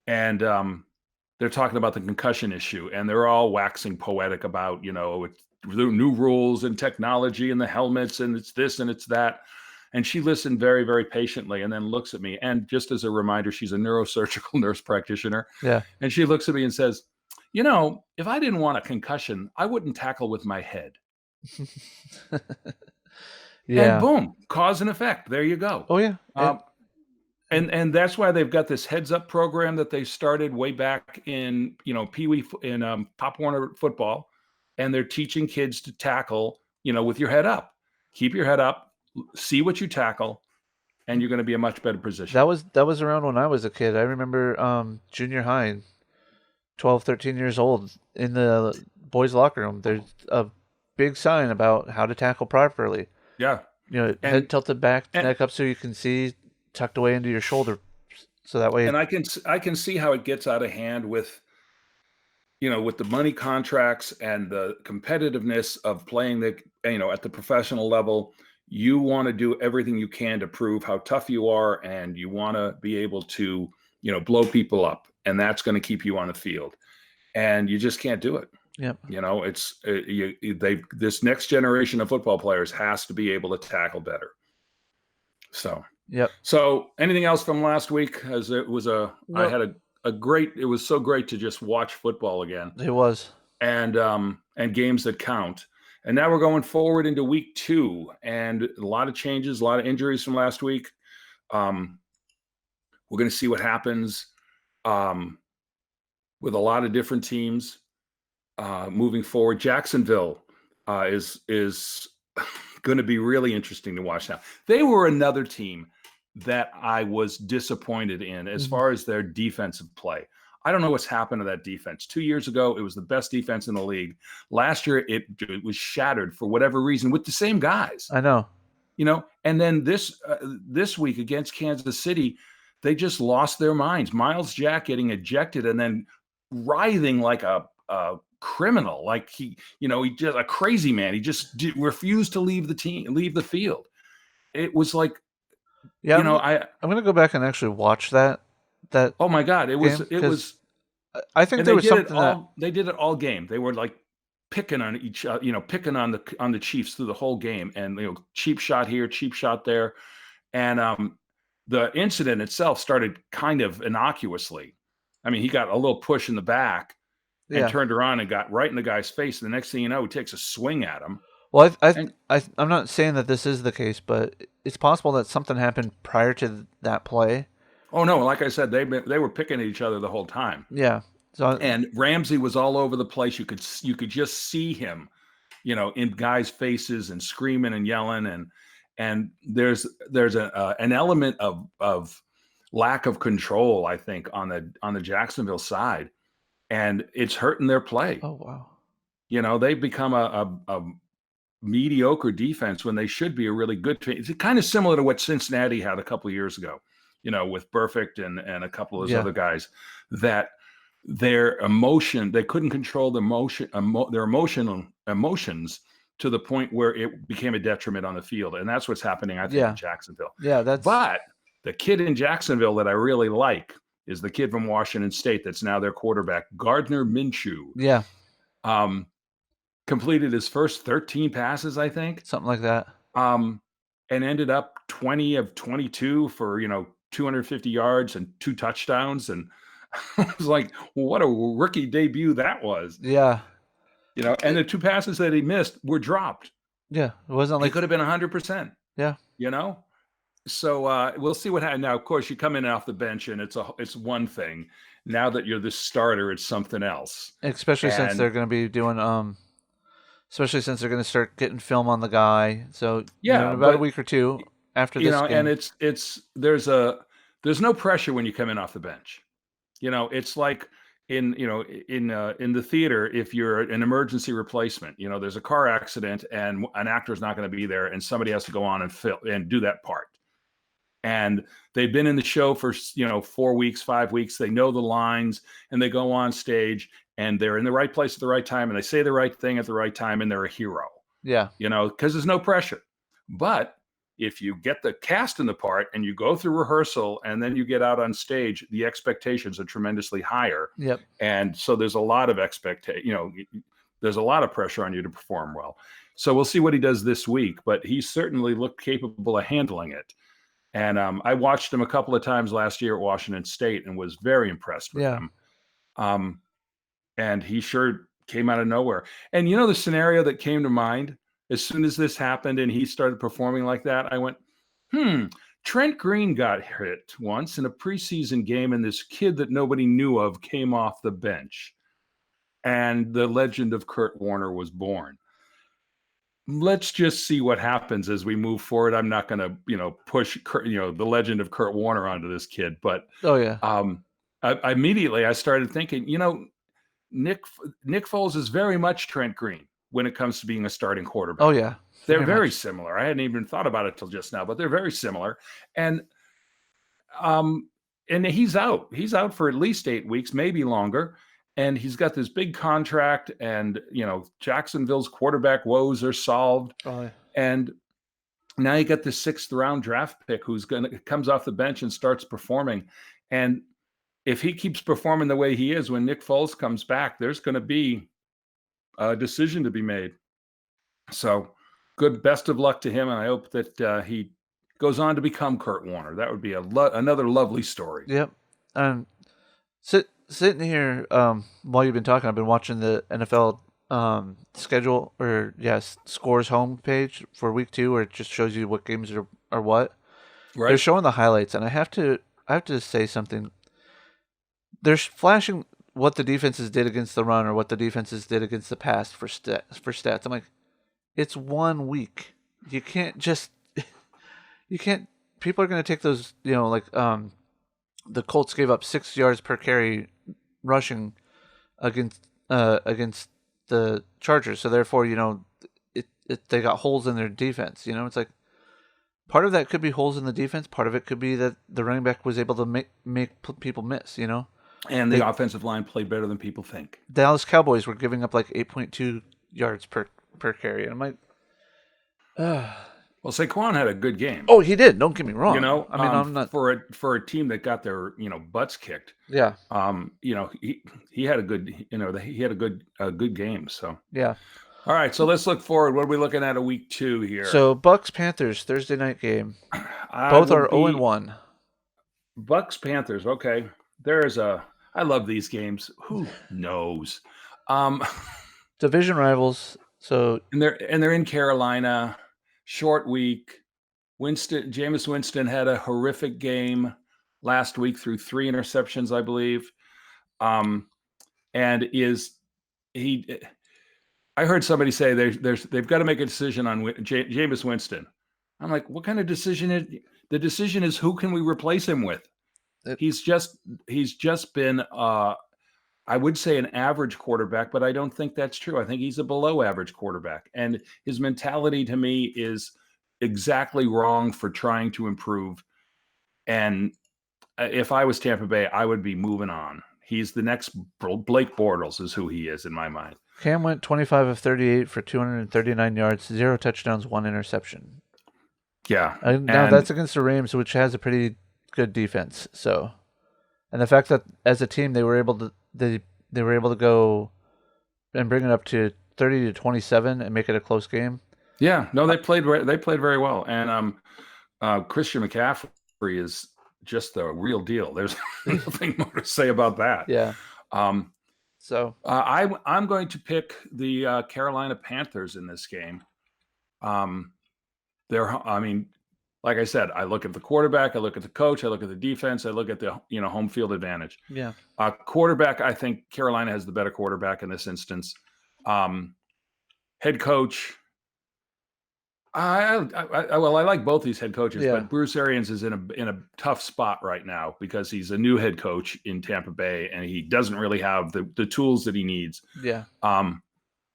and they're talking about the concussion issue, and they're all waxing poetic about, the new rules and technology and the helmets, and it's this and it's that. And she listened very, very patiently and then looks at me. And just as a reminder, she's a neurosurgical nurse practitioner. Yeah. And she looks at me and says, if I didn't want a concussion, I wouldn't tackle with my head. and Yeah. boom, cause and effect. There you go. Oh yeah. Um, and that's why they've got this heads up program that they started way back in Pee Wee in Pop Warner football, and they're teaching kids to tackle with your head up. Keep your head up, see what you tackle, and you're going to be a much better position. That was around when I was a kid. I remember junior high, 12, 13 years old, in the boys' locker room. There's a big sign about how to tackle properly. Yeah, Head and tilted back, and neck up so you can see, tucked away into your shoulder, so that way. and I can see how it gets out of hand with the money contracts and the competitiveness of playing at the professional level. You want to do everything you can to prove how tough you are, and you want to be able to blow people up, and that's going to keep you on the field, and you just can't do it. Yep. It's this next generation of football players has to be able to tackle better. So Yep. so anything else from last week? As it was I No, had a great, it was so great to just watch football again, it was. and games that count. And now we're going forward into week 2, and a lot of changes, a lot of injuries from last week. We're going to see what happens with a lot of different teams moving forward. Jacksonville is going to be really interesting to watch now. They were another team that I was disappointed in as Mhm. far as their defensive play. I don't know what's happened to that defense. 2 years ago, it was the best defense in the league. Last year, it was shattered for whatever reason with the same guys. I know. And then this week against Kansas City, they just lost their minds. Miles Jack getting ejected and then writhing like a criminal, like he just a crazy man. He just refused to leave the field. It was like, Yeah, I I'm gonna go back and actually watch that oh my God, game it because was, I think and there was something that. they did it all game. They were like picking on each, picking on the Chiefs through the whole game, and cheap shot here, cheap shot there, and the incident itself started kind of innocuously. I mean, he got a little push in the back and Yeah. turned around and got right in the guy's face. And the next thing you know, he takes a swing at him. Well, And I'm not saying that this is the case, but it's possible that something happened prior to that play. oh no, like I said, they were picking at each other the whole time. Yeah. So And Ramsey was all over the place. You could just see him, in guys' faces and screaming and yelling, and there's an element of lack of control, I think, on the Jacksonville side, and it's hurting their play. oh wow. They've become a mediocre defense when they should be a really good team. It's kind of similar to what Cincinnati had a couple of years ago, with Perfect and a couple of those Yeah. other guys, that they couldn't control their emotions to the point where it became a detriment on the field. And that's what's happening, I think, in Yeah. Jacksonville. Yeah, that's But the kid in Jacksonville that I really like is the kid from Washington State that's now their quarterback, Gardner Minshew. yeah, Um, Completed his first 13 passes, I think, something like that. um, and ended up 20 of 22 for 250 yards and 2 touchdowns. And I was like, what a rookie debut that was. Yeah. And the 2 passes that he missed were dropped. Yeah, it wasn't He like. could have been 100%. Yeah. you know so we'll see what happens. Now, of course, you come in off the bench and it's one thing. Now that you're the starter, it's something else. Especially since And they're going to be doing especially since they're going to start getting film on the guy. So, in yeah, about a but week or two after this and game. it's there's no pressure when you come in off the bench. It's like in the theater, if you're an emergency replacement, there's a car accident and an actor's not going to be there, and somebody has to go on and do that part. And they've been in the show for 4 weeks, 5 weeks. They know the lines, and they go on stage, and they're in the right place at the right time, and they say the right thing at the right time, and they're a hero. Yeah. Because there's no pressure. But if you get the cast in the part and you go through rehearsal and then you get out on stage, the expectations are tremendously higher. Yep. And so there's a lot of there's a lot of pressure on you to perform well. So we'll see what he does this week, but he certainly looked capable of handling it. And I watched him a couple of times last year at Washington State and was very impressed with him. And he sure came out of nowhere. And the scenario that came to mind as soon as this happened and he started performing like that, I went, Trent Green got hit once in a preseason game, and this kid that nobody knew of came off the bench, and the legend of Kurt Warner was born. Let's just see what happens as we move forward. I'm not going to, push, the legend of Kurt Warner onto this kid, but Oh yeah. Immediately I started thinking, Nick Foles is very much Trent Green when it comes to being a starting quarterback. Oh yeah. They're very similar. I hadn't even thought about it till just now, but they're very similar. And he's out. He's out for at least 8 weeks, maybe longer. And he's got this big contract, and Jacksonville's quarterback woes are solved. Oh, yeah. And now you got the 6th round draft pick who's comes off the bench and starts performing. And if he keeps performing the way he is when Nick Foles comes back, there's going to be a decision to be made. So best of luck to him, and I hope that he goes on to become Kurt Warner. That would be another lovely story. Yep. Sitting here while you've been talking, I've been watching the NFL schedule, or scores homepage for week 2, where it just shows you what games are what. Right. They're showing the highlights, and I have to say something. They're flashing what the defenses did against the run or what the defenses did against the pass for stats. I'm like, it's 1 week. You can't just people are going to take those, the Colts gave up 6 yards per carry rushing against the Chargers. So therefore, they got holes in their defense. It's like part of that could be holes in the defense. Part of it could be that the running back was able to make people miss. And the offensive line played better than people think. Dallas Cowboys were giving up like 8.2 yards per carry, and I'm like, well, Saquon had a good game. Oh, he did. Don't get me wrong. I'm not for a team that got their butts kicked. Yeah. He had a good he had a good game. So yeah. All right, so let's look forward. What are we looking at a week 2 here? So Bucks Panthers Thursday night game. Both are 0-1. Bucks Panthers. Okay, I love these games. Who knows? Division rivals. So and they're in Carolina. Short week. Jameis Winston had a horrific game last week, through 3 interceptions, I believe. And I heard somebody say they've got to make a decision on Jameis Winston. I'm like, what kind of decision is the decision? Is who can we replace him with? He's just been I would say an average quarterback, but I don't think that's true. I think he's a below average quarterback, and his mentality to me is exactly wrong for trying to improve. And if I was Tampa Bay, I would be moving on. He's the next Blake Bortles is who he is in my mind. Cam went 25 of 38 for 239 yards, 0 touchdowns, 1 interception. Yeah. Now that's against the Rams, which has a pretty good defense. So, and the fact that as a team they were able to go and bring it up to 30-27 and make it a close game. Yeah, no, they played very well, and Christian McCaffrey is just the real deal. There's nothing more to say about that. Yeah. So I'm going to pick the Carolina Panthers in this game. Like I said, I look at the quarterback, I look at the coach, I look at the defense, I look at the home field advantage. Yeah. Quarterback, I think Carolina has the better quarterback in this instance. Head coach, I like both these head coaches, but Bruce Arians is in a tough spot right now because he's a new head coach in Tampa Bay, and he doesn't really have the tools that he needs. Yeah.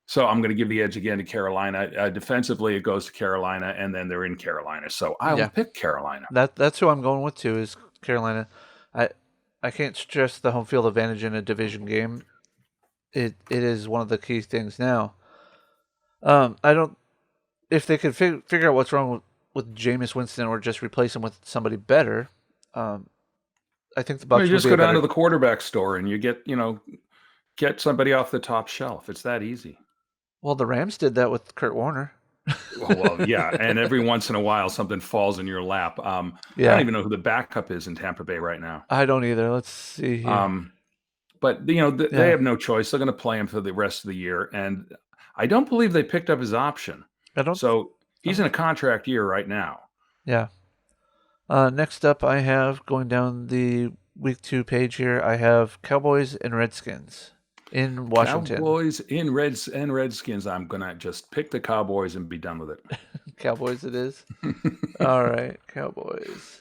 So I'm going to give the edge again to Carolina. Defensively, it goes to Carolina, and then they're in Carolina. So I will pick Carolina. That's who I'm going with too, is Carolina. I can't stress the home field advantage in a division game. It is one of the key things now. If they could figure out what's wrong with Jameis Winston or just replace him with somebody better, I think the Bucs. You just go down to the quarterback store and you get somebody off the top shelf. It's that easy. Well, the Rams did that with Kurt Warner. Well, yeah, and every once in a while something falls in your lap. I don't even know who the backup is in Tampa Bay right now. I don't either. Let's see here. But they have no choice. They're going to play him for the rest of the year, and I don't believe they picked up his option. I don't. So he's in Um, a contract year right now. yeah. Next up, I have going down the week 2 page here. I have Cowboys and Redskins in Washington. Cowboys in Reds and Redskins. I'm gonna just pick the Cowboys and be done with Cowboys, it is. it. All right, Cowboys.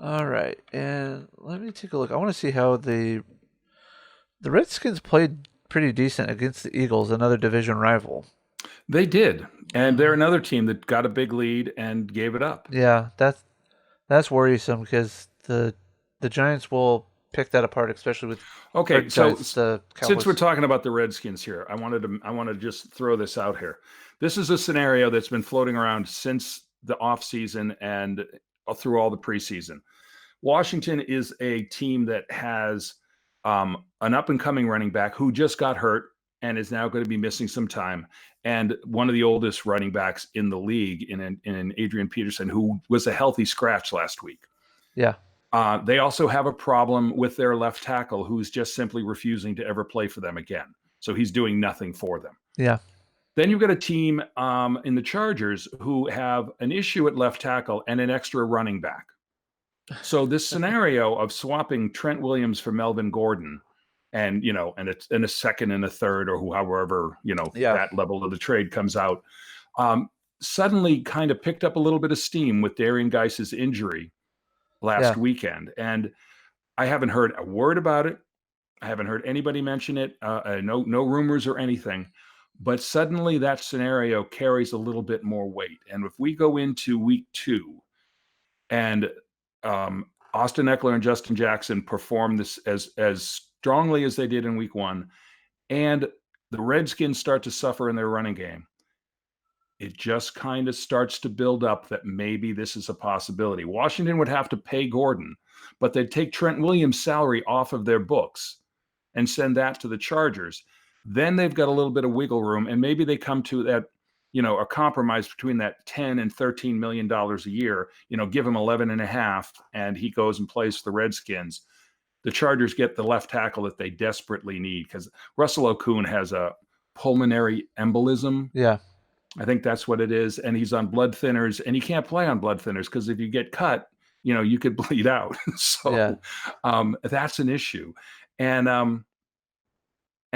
All right, and let me take a look. I want to see how the Redskins played pretty decent against the Eagles, another division rival. They did, and they're another team that got a big lead and gave it up. Yeah, that's worrisome because the Giants will pick that apart, especially with or Okay, so Giants, the since we're Cowboys. talking about the Redskins here, I want to just throw this out here. This is a scenario that's been floating around since the offseason and through all the preseason. Washington is a team that has an up and coming running back who just got hurt and is now going to be missing some time, and one of the oldest running backs in the league in Adrian Peterson, who was a healthy scratch last week. Yeah, They also have a problem with their left tackle, who's just simply refusing to ever play for them again. So he's doing nothing for them. yeah, Then you've got a team in the Chargers who have an issue at left tackle and an extra running back. So this scenario of swapping Trent Williams for Melvin Gordon, and and it's in a second and a third, or however yeah, that level of the trade comes out, suddenly kind of picked up a little bit of steam with Darian Geis's injury last yeah, weekend, and I haven't heard a word about it. I haven't heard anybody mention it. No rumors or anything. But suddenly that scenario carries a little bit more weight. And if we go into week 2 and Austin Eckler and Justin Jackson perform this as strongly as they did in week 1, and the Redskins start to suffer in their running game, it just kind of starts to build up that maybe this is a possibility. Washington would have to pay Gordon, but they'd take Trent Williams' salary off of their books and send that to the Chargers. Then they've got a little bit of wiggle room, and maybe they come to that, a compromise between that 10 and $13 million a year. Give him 11 and a half, and he goes and plays for the Redskins. The Chargers get the left tackle that they desperately need because Russell Okung has a pulmonary embolism. yeah, I think that's what it is. And he's on blood thinners, and he can't play on blood thinners because if you get cut, you could bleed out. yeah, So that's an issue. And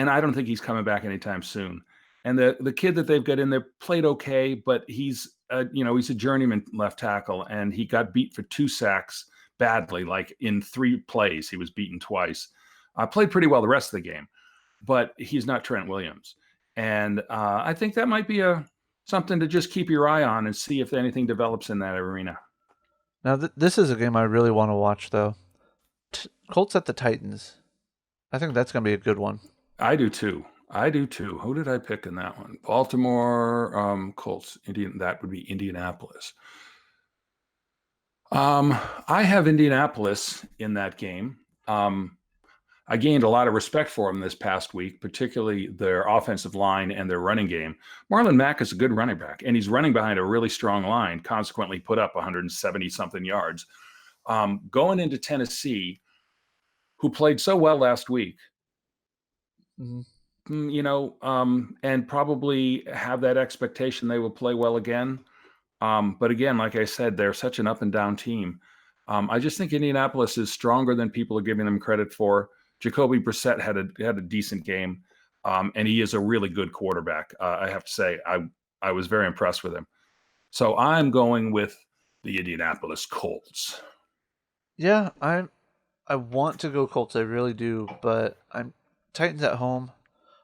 I don't think he's coming back anytime soon. And the kid that they've got in there played okay, but he's a journeyman left tackle, and he got beat for 2 sacks badly, like in 3 plays. He was beaten twice. Played pretty well the rest of the game, but he's not Trent Williams. And I think that might be something to just keep your eye on and see if anything develops in that arena. Now this is a game I really want to watch though. Colts at the Titans. I think that's gonna be a good one. I do too. Who did I pick in that one? Baltimore, Colts, that would be Indianapolis. I have Indianapolis in that game. I gained a lot of respect for them this past week, particularly their offensive line and their running game. Marlon Mack is a good running back, and he's running behind a really strong line, consequently put up 170-something yards. Going into Tennessee, who played so well last week, Mhm. and probably have that expectation they will play well again. But again, like I said, they're such an up and down team. I just think Indianapolis is stronger than people are giving them credit for. Jacoby Brissett had a decent game, and he is a really good quarterback. I have to say, I was very impressed with him. So I'm going with the Indianapolis Colts. Yeah, I want to go Colts, I really do, but I'm Titans at home.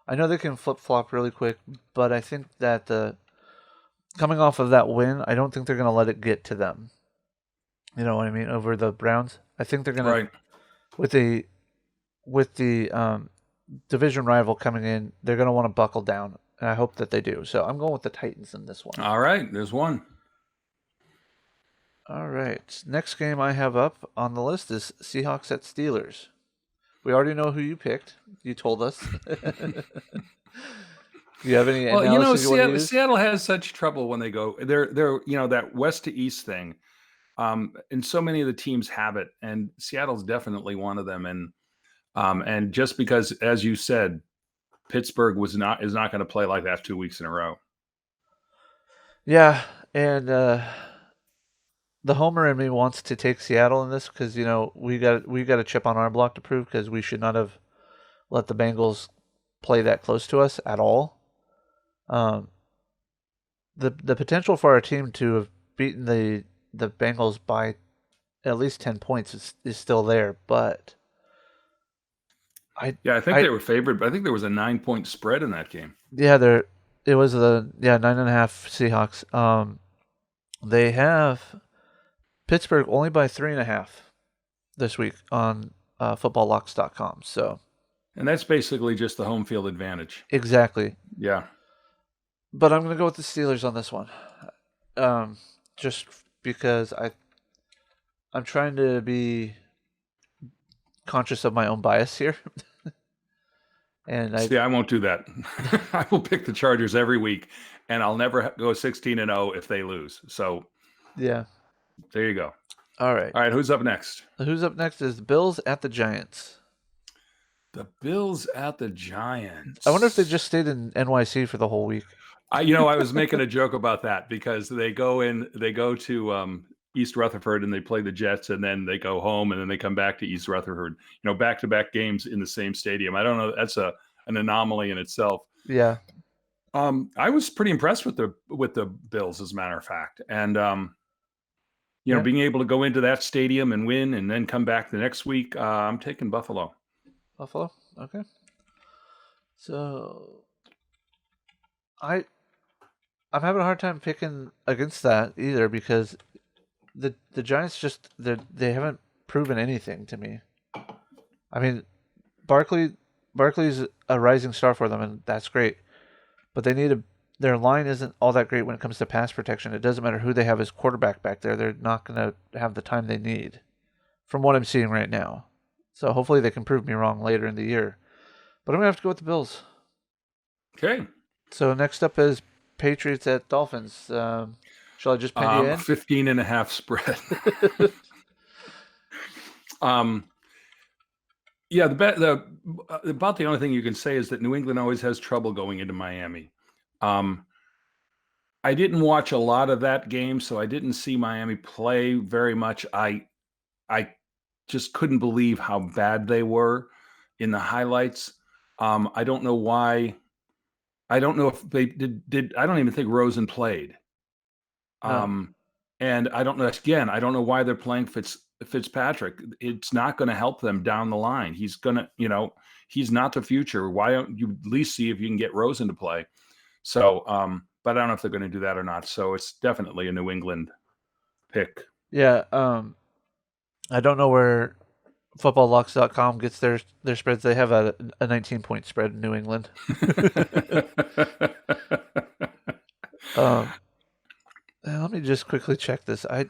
I know they can flip flop really quick, but I think that the coming off of that win, I don't think they're gonna let it get to them. You know what I mean? Over the Browns, I think they're gonna Right. with the division rival coming in, they're gonna want to buckle down, and I hope that they do. So I'm going with the Titans in this one. All right. There's one. All right, next game I have up on the list is Seahawks at Steelers. We already know who you picked. You told us. Do you have any Well, analysis you want to Seattle, use? Seattle has such trouble when they go. They're that west to east thing. And so many of the teams have it, and Seattle's definitely one of them. And just because, as you said, Pittsburgh is not going to play like that 2 weeks in a row. Yeah, and the homer in me wants to take Seattle in this because we got a chip on our block to prove because we should not have let the Bengals play that close to us at all. Um, the potential for our team to have beaten the Bengals by at least 10 points is still there, but I Yeah, I think I they were favored, but I think there was a 9-point spread in that game. yeah there it was the 9.5 Seahawks. They have Pittsburgh only by 3.5 this week on footballlocks.com. So And that's basically just the home field advantage. exactly, Yeah. but I'm gonna go with the Steelers on this one, um, just because I'm trying to be conscious of my own bias here, and I See, I won't do that. I will pick the Chargers every week, and I'll never go 16-0 if they lose. So yeah. there you go. All right, All right, who's up next? who's up next is the Bills at the Giants. The Bills at the I wonder if they Giants. just stayed in NYC for the whole week. I was making a joke about that because they go to East Rutherford and they play the Jets, and then they go home, and then they come back to East Rutherford. Back-to-back games in the same stadium. I don't know. That's an anomaly in itself. Yeah, I was pretty impressed with the Bills, as a matter of fact, and yeah, being able to go into that stadium and win, and then come back the next week. I'm taking Buffalo. Buffalo. Okay, so I I'm having a hard time picking against that either because the Giants they haven't proven anything to me. I mean, Barkley Barkley's a rising star for them, and that's great. But their line isn't all that great when it comes to pass protection. It doesn't matter who they have as quarterback back there; they're not going to have the time they need, from what I'm seeing right now. So hopefully they can prove me wrong later in the year. But I'm gonna have to go with the Bills. Okay. So next up is Patriots at Dolphins. Shall I just pen you in? 15.5 spread. um, Yeah, about the only thing you can say is that New England always has trouble going into Miami. Um, I didn't watch a lot of that game, so I didn't see Miami play very much. I just couldn't believe how bad they were in the highlights. I don't know why. I don't know if they did. I don't even think Rosen played. No. Um, and I don't know. Again, I don't know why they're playing Fitzpatrick. It's not going to help them down the line. He's not the future. Why don't you at least see if you can get Rosen to play? So, but I don't know if they're going to do that or not. So it's definitely a New England pick. Yeah. I don't know where footballlocks.com gets their spreads. They have a 19-point spread in New England. Um, let me just quickly check this. I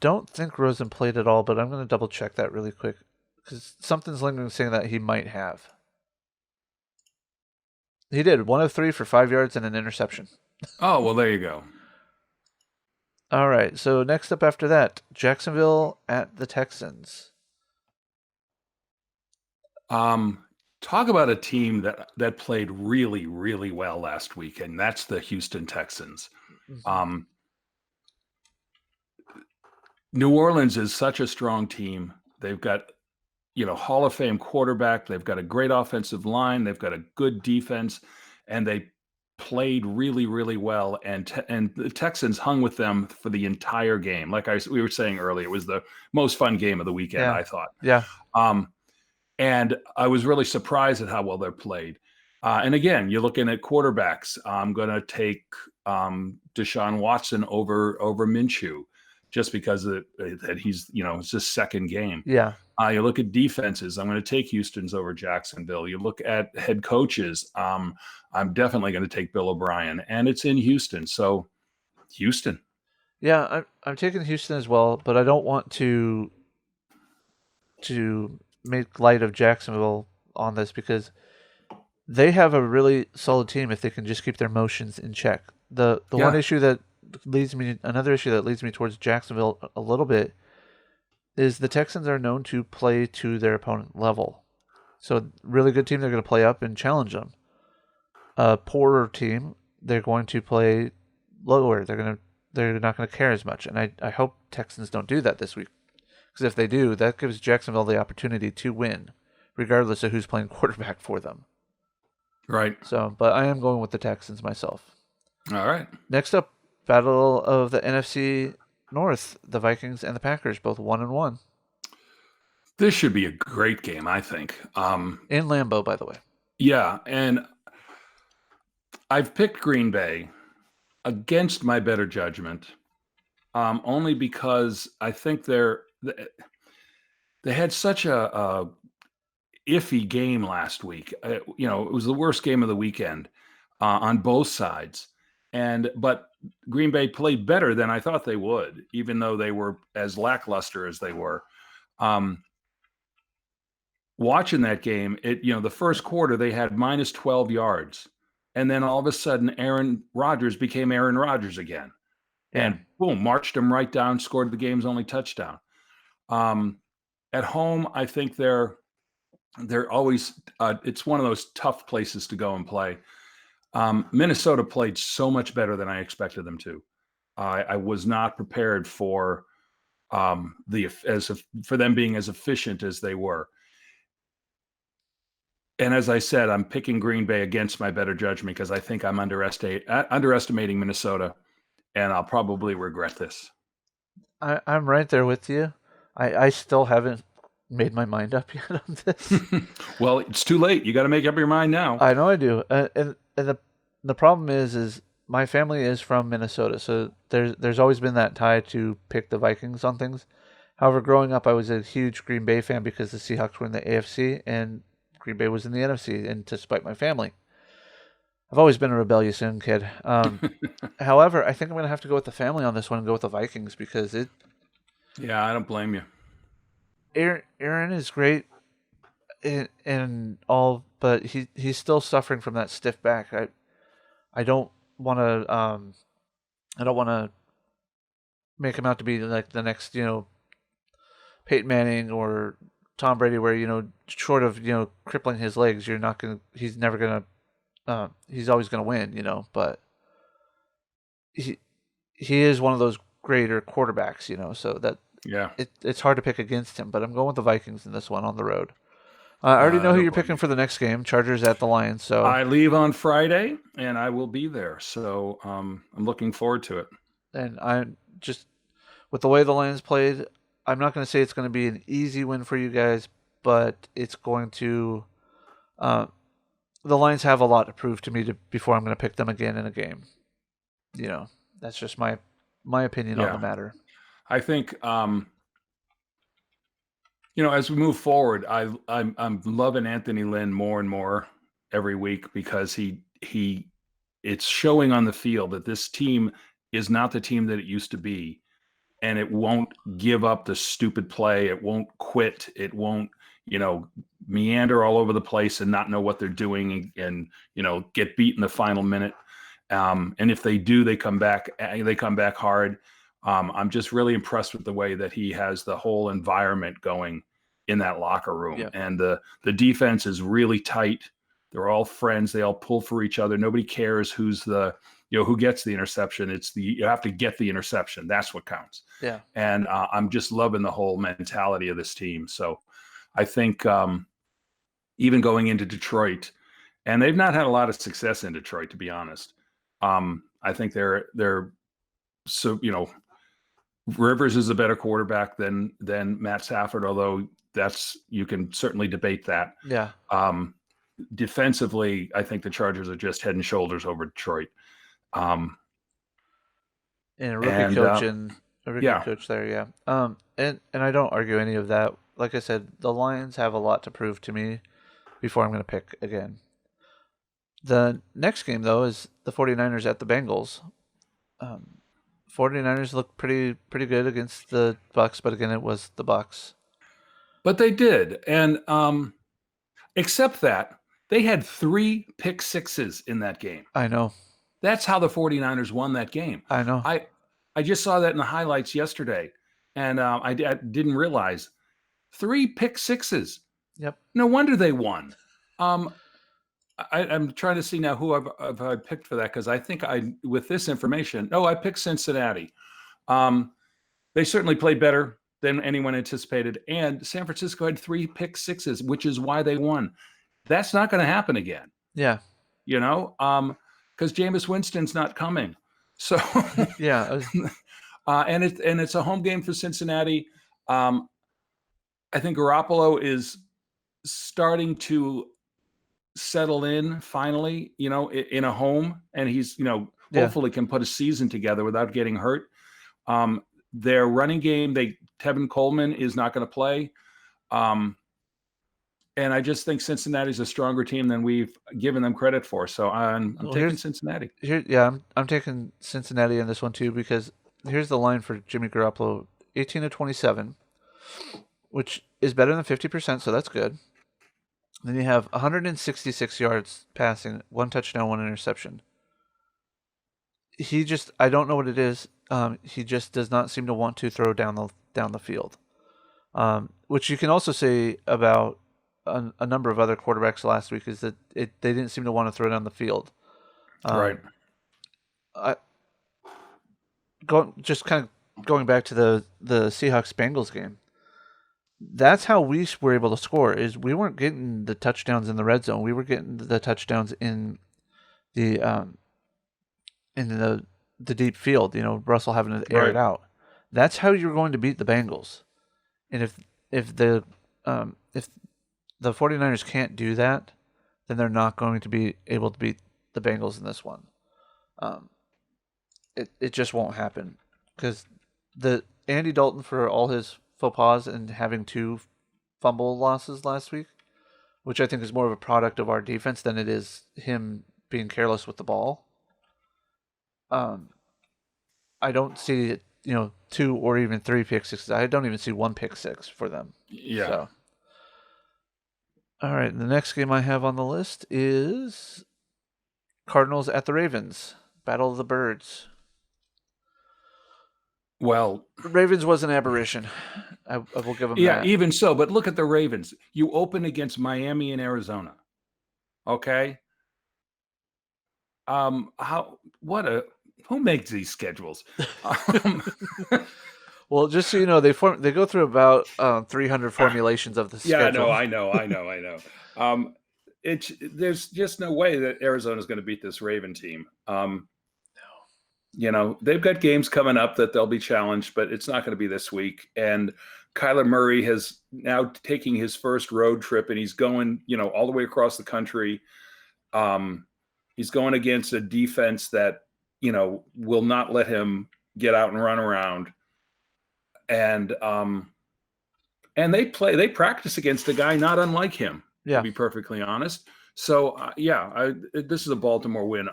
don't think Rosen played at all, but I'm going to double check that really quick because something's lingering saying that he might have. He did 1 of 3 for 5 yards and an interception. Oh, well, there you go. All right. So next up after that, Jacksonville at the Texans. Talk about a team that played really, really well last week, and that's the Houston Texans. Mhm. Um, New Orleans is such a strong team. They've got, Hall of Fame quarterback. They've got a great offensive line. They've got a good defense, and they played really, really well. And the Texans hung with them for the entire game. Like we were saying earlier, it was the most fun game of the weekend, Yeah. I thought. Yeah. Um, and I was really surprised at how well they're played. And again, you're looking at quarterbacks. I'm going to take Deshaun Watson over Minshew, just because that he's it's his second game. Yeah. You look at defenses. I'm going to take Houston's over Jacksonville. You look at head coaches. I'm definitely going to take Bill O'Brien, and it's in Houston. So Houston. Yeah, I'm taking Houston as well, but I don't want to make light of Jacksonville on this because they have a really solid team if they can just keep their motions in check. The one Yeah. issue that another issue that leads me towards Jacksonville a little bit is the Texans are known to play to their opponent level. So really good team, they're going to play up and challenge them. A poorer team, they're going to play lower. They're not gonna care as much, and I hope Texans don't do that this week, because if they do, that gives Jacksonville the opportunity to win, regardless of who's playing quarterback for them. Right. So, but I am going with the Texans myself. All right. Next up, battle of the NFC North: the Vikings and the Packers, both 1-1 This should be a great game, I think. in Lambeau, by the way. Yeah, and I've picked Green Bay against my better judgment, only because I think they had such a iffy game last week. It was the worst game of the weekend on both sides, but Green Bay played better than I thought they would, even though they were as lackluster as they were. Watching that game, the first quarter they had minus 12 yards, and then all of a sudden Aaron Rodgers became Aaron Rodgers again, and boom, marched him right down, scored the game's only touchdown. At home, I think they're always it's one of those tough places to go and play. Minnesota played so much better than I expected them to. I was not prepared for for them being as efficient as they were. And as I said, I'm picking Green Bay against my better judgment because I think I'm underestimating Minnesota, and I'll probably regret this. I'm right there with you. I still haven't made my mind up yet on this. Well, it's too late. You got to make up your mind now. I know I do. And the problem is my family is from Minnesota, so there's always been that tie to pick the Vikings on things. However, growing up, I was a huge Green Bay fan because the Seahawks were in the AFC and Green Bay was in the NFC, and to spite my family. I've always been a rebellious young kid. However, I think I'm going to have to go with the family on this one and go with the Vikings because Yeah, I don't blame you. Aaron is great in all, but he's still suffering from that stiff back. I don't want to I don't want to make him out to be like the next Peyton Manning or Tom Brady, where short of crippling his legs, he's never gonna he's always gonna win, but he is one of those greater quarterbacks, so that Yeah. It's hard to pick against him, but I'm going with the Vikings in this one on the road. I already know who you're picking for the next game, Chargers at the Lions. So I leave on Friday, and I will be there. So I'm looking forward to it. And I'm just with the way the Lions played, I'm not going to say it's going to be an easy win for you guys, but it's going to. The Lions have a lot to prove to me before I'm going to pick them again in a game. That's just my opinion on the matter. I think as we move forward, I'm loving Anthony Lynn more and more every week because it's showing on the field that this team is not the team that it used to be, and it won't give up the stupid play. It won't quit. It won't meander all over the place and not know what they're doing and get beat in the final minute. And if they do, they come back hard. I'm just really impressed with the way that he has the whole environment going in that locker room. Yep. And the defense is really tight. They're all friends. They all pull for each other. Nobody cares who gets the interception. You have to get the interception. That's what counts. Yeah. And I'm just loving the whole mentality of this team. So I think even going into Detroit, and they've not had a lot of success in Detroit, to be honest. I think they're so Rivers is a better quarterback than Matt Stafford, although you can certainly debate that. Yeah. Defensively, I think the Chargers are just head and shoulders over Detroit. And a rookie coach there, yeah. And I don't argue any of that. Like I said, the Lions have a lot to prove to me before I'm going to pick again. The next game, though, is the 49ers at the Bengals. 49ers look pretty good against the Bucs, but again, it was the Bucs. But they did, and except that they had 3 pick sixes in that game. I know. That's how the 49ers won that game. I know. I just saw that in the highlights yesterday, and I didn't realize 3 pick sixes. Yep. No wonder they won. I'm trying to see now who I've picked for that, because I think with this information, I picked Cincinnati. Um, they certainly played better than anyone anticipated, and San Francisco had 3 pick sixes, which is why they won. That's not going to happen again, Yeah, because Jameis Winston's not coming. So, yeah, and it's a home game for Cincinnati. I think Garoppolo is starting to settle in finally, in a home, and he's, yeah. hopefully can put a season together without getting hurt. Their running game, Tevin Coleman is not going to play. And I just think Cincinnati's a stronger team than we've given them credit for. So I'm Well, taking Cincinnati. yeah, I'm taking Cincinnati in this one too because here's the line for Jimmy Garoppolo: 18 to 27, which is better than 50%, so that's good. Then you have 166 yards passing, 1 touchdown, 1 interception. I don't know what it is. He just does not seem to want to throw down the field. Which you can also say about a number of other quarterbacks last week is that they didn't seem to want to throw down the field. Right. I just kind of going back to the Seahawks Bengals game. That's how we were able to score. Is we weren't getting the touchdowns in the red zone. We were getting the touchdowns the um, in the deep field. Russell having to air it Right. out. That's how you're going to beat the Bengals. And if the 49ers can't do that, then they're not going to be able to beat the Bengals in this one. It just won't happen because the Andy Dalton, for all his faux pas and having 2 fumble losses last week, which I think is more of a product of our defense than it is him being careless with the ball. I don't see 2 or even 3 pick sixes. I don't even see 1 pick six for them. Yeah. So, all right, the next game I have on the list is Cardinals at the Ravens. Battle of the Birds. Well, Ravens was an aberration. I will give them yeah, that. even so, but look at the Ravens. You open against Miami and Arizona. Okay. Who makes these schedules? Well, just so you know, they go through about 300 formulations of the Yeah, schedule. I know. There's just no way that Arizona's going to beat this Raven team. They've got games coming up that they'll be challenged, but it's not going to be this week. And Kyler Murray has now taking his first road trip, and he's going, all the way across the country. He's going against a defense that, will not let him get out and run around. And they practice against a guy not unlike him, Yeah. to be perfectly honest. So this is a Baltimore win,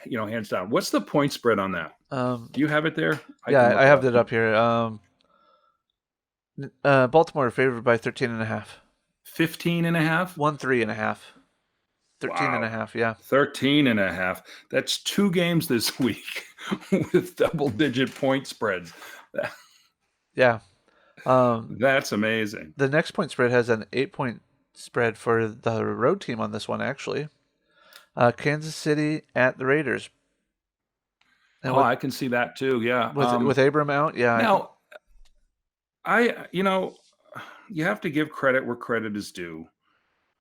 hands down. What's the point spread on that? Do you have it there? I have that up here. Baltimore favored by 13.5. 15.5? 13.5. 13.5. Yeah. 13.5. That's 2 games this week with double-digit point spreads. Yeah. That's amazing. The next point spread has an 8-point spread for the road team on this one, actually. Kansas City at the Raiders. And I can see that too. Yeah. With Abram out. Yeah. Now, you have to give credit where credit is due.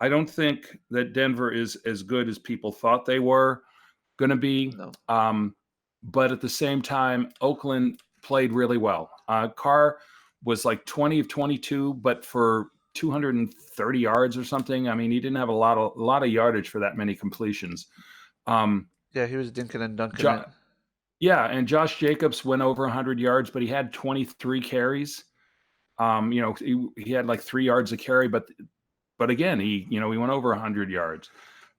I don't think that Denver is as good as people thought they were going to be. No. But at the same time, Oakland played really well. Carr was like 20 of 22, but for 230 yards or something. I mean, he didn't have a lot of yardage for that many completions. Yeah, he was dinking and dunking it. Yeah, and Josh Jacobs went over 100 yards, but he had 23 carries. He had like 3 yards a carry, but again, he went over 100 yards.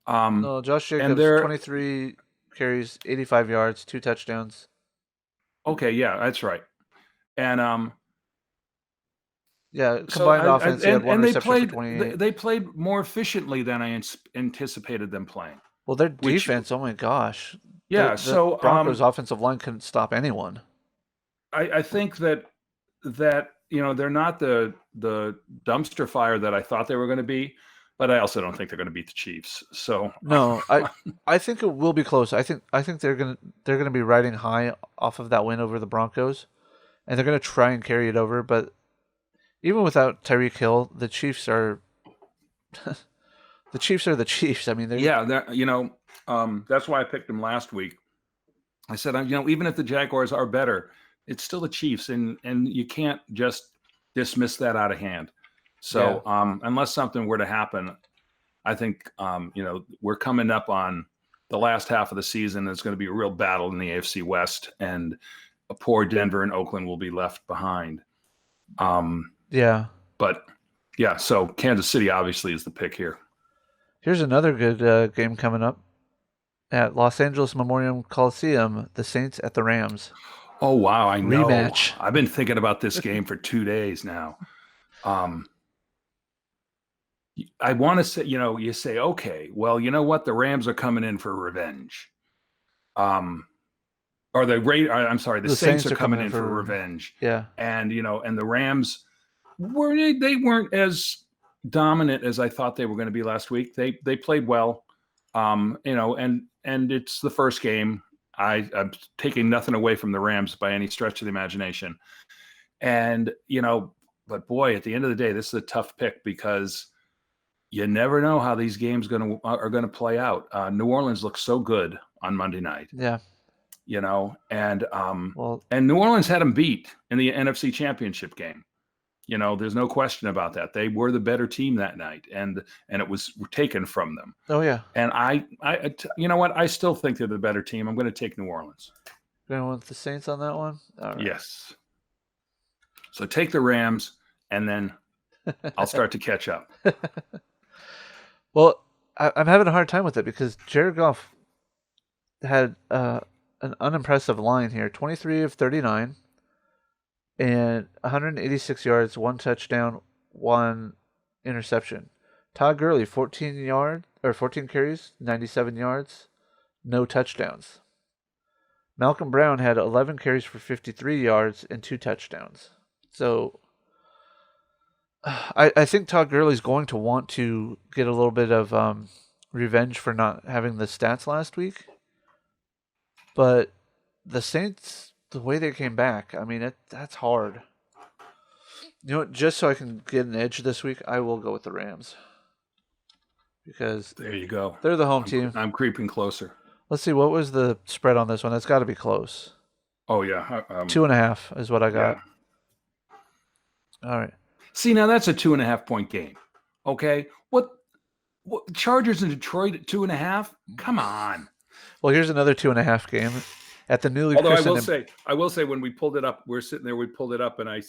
No, Josh Jacobs, 23 carries, 85 yards, 2 touchdowns. Okay, yeah, that's right. And combined offense, he had 1 reception for 28. They played more efficiently than I anticipated them playing. Well, their defense, oh my gosh. Yeah, the Broncos' offensive line couldn't stop anyone. I think that they're not the dumpster fire that I thought they were going to be, but I also don't think they're going to beat the Chiefs. So No, I think it will be close. I think they're gonna be riding high off of that win over the Broncos, and they're gonna try and carry it over. But even without Tyreek Hill, the Chiefs are the Chiefs are the Chiefs. I mean, they're yeah, that's why I picked them last week. I said, even if the Jaguars are better, it's still the Chiefs, and you can't just dismiss that out of hand. So unless something were to happen, I think we're coming up on the last half of the season. There's going to be a real battle in the AFC West, and a poor Denver and Oakland will be left behind. yeah. But yeah, so Kansas City obviously is the pick here. Here's another good game coming up at Los Angeles Memorial Coliseum. The Saints at the Rams. Oh wow, I know. Rematch. I've been thinking about this game for 2 days now. I want to say, you say, okay, well, you know what? The Rams are coming in for revenge. Or I'm sorry, the Saints are coming in for revenge. Yeah. And, and the Rams weren't as dominant as I thought they were going to be last week. They played well. And it's the first game. I'm taking nothing away from the Rams by any stretch of the imagination. And, but boy, at the end of the day, this is a tough pick because you never know how these games are going to play out. New Orleans looks so good on Monday night. Yeah. And New Orleans had them beat in the NFC Championship game. There's no question about that. They were the better team that night, and it was taken from them. Oh yeah. And I you know what? I still think they're the better team. I'm going to take New Orleans. Going with the Saints on that one? All right. Yes. So take the Rams, and then I'll start to catch up. Well, I'm having a hard time with it because Jared Goff had an unimpressive line here: 23 of 39, and 186 yards, 1 touchdown, 1 interception. Todd Gurley, 14 carries, 97 yards, no touchdowns. Malcolm Brown had 11 carries for 53 yards and 2 touchdowns. So I think Todd Gurley's going to want to get a little bit of revenge for not having the stats last week. But the Saints, the way they came back, I mean, that's hard. You know what? Just so I can get an edge this week, I will go with the Rams. Because there you go. They're the home team. I'm creeping closer. Let's see, what was the spread on this one? It's got to be close. Oh, yeah. 2.5 is what I got. Yeah. All right. See, now that's a 2.5 point game. Okay. What Chargers in Detroit at 2.5? Come on. Well, here's another 2.5 game at the newly. Although I will say when we pulled it up, we're sitting there, we pulled it up, and I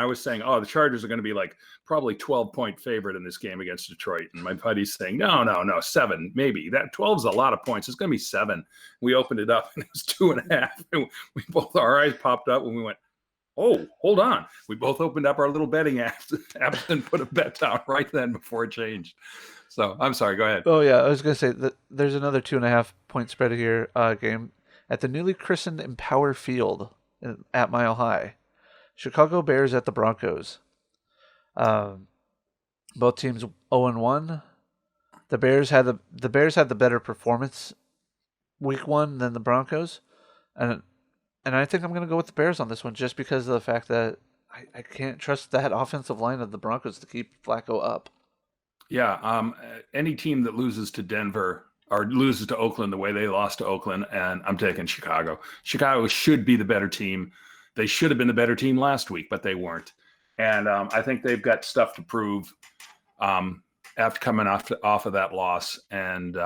was saying, oh, the Chargers are going to be like probably 12-point favorite in this game against Detroit. And my buddy's saying, no, 7, maybe. That 12 is a lot of points. It's going to be 7. We opened it up and it was 2.5. And we both, our eyes popped up and we went, oh, hold on. We both opened up our little betting apps and put a bet down right then before it changed. So I'm sorry. Go ahead. Oh yeah, I was gonna say that there's another 2.5 point spread here game at the newly christened Empower Field at Mile High. Chicago Bears at the Broncos. Both teams 0-1. The Bears had the better performance week 1 than the Broncos, and I think I'm gonna go with the Bears on this one just because of the fact that I can't trust that offensive line of the Broncos to keep Flacco up. Yeah, any team that loses to Denver or loses to Oakland the way they lost to Oakland, and I'm taking Chicago. Chicago should be the better team. They should have been the better team last week, but they weren't. And I think they've got stuff to prove after coming off of that loss. And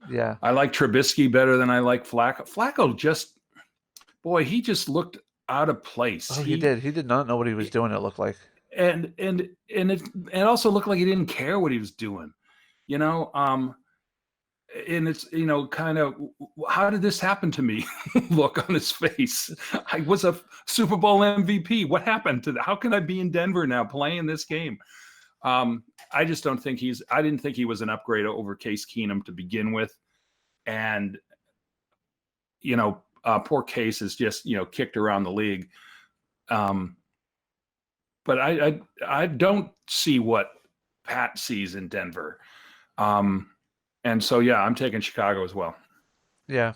yeah, I like Trubisky better than I like Flacco. Flacco he just looked out of place. Oh, he did. He did not know what he was doing, it looked like. And it also looked like he didn't care what he was doing, and it's, kind of, how did this happen to me? Look on his face. I was a Super Bowl MVP. What happened to that? How can I be in Denver now playing this game? I just don't think I didn't think he was an upgrade over Case Keenum to begin with. And, poor Case is just, kicked around the league. But I don't see what Pat sees in Denver. And so, yeah, I'm taking Chicago as well. Yeah.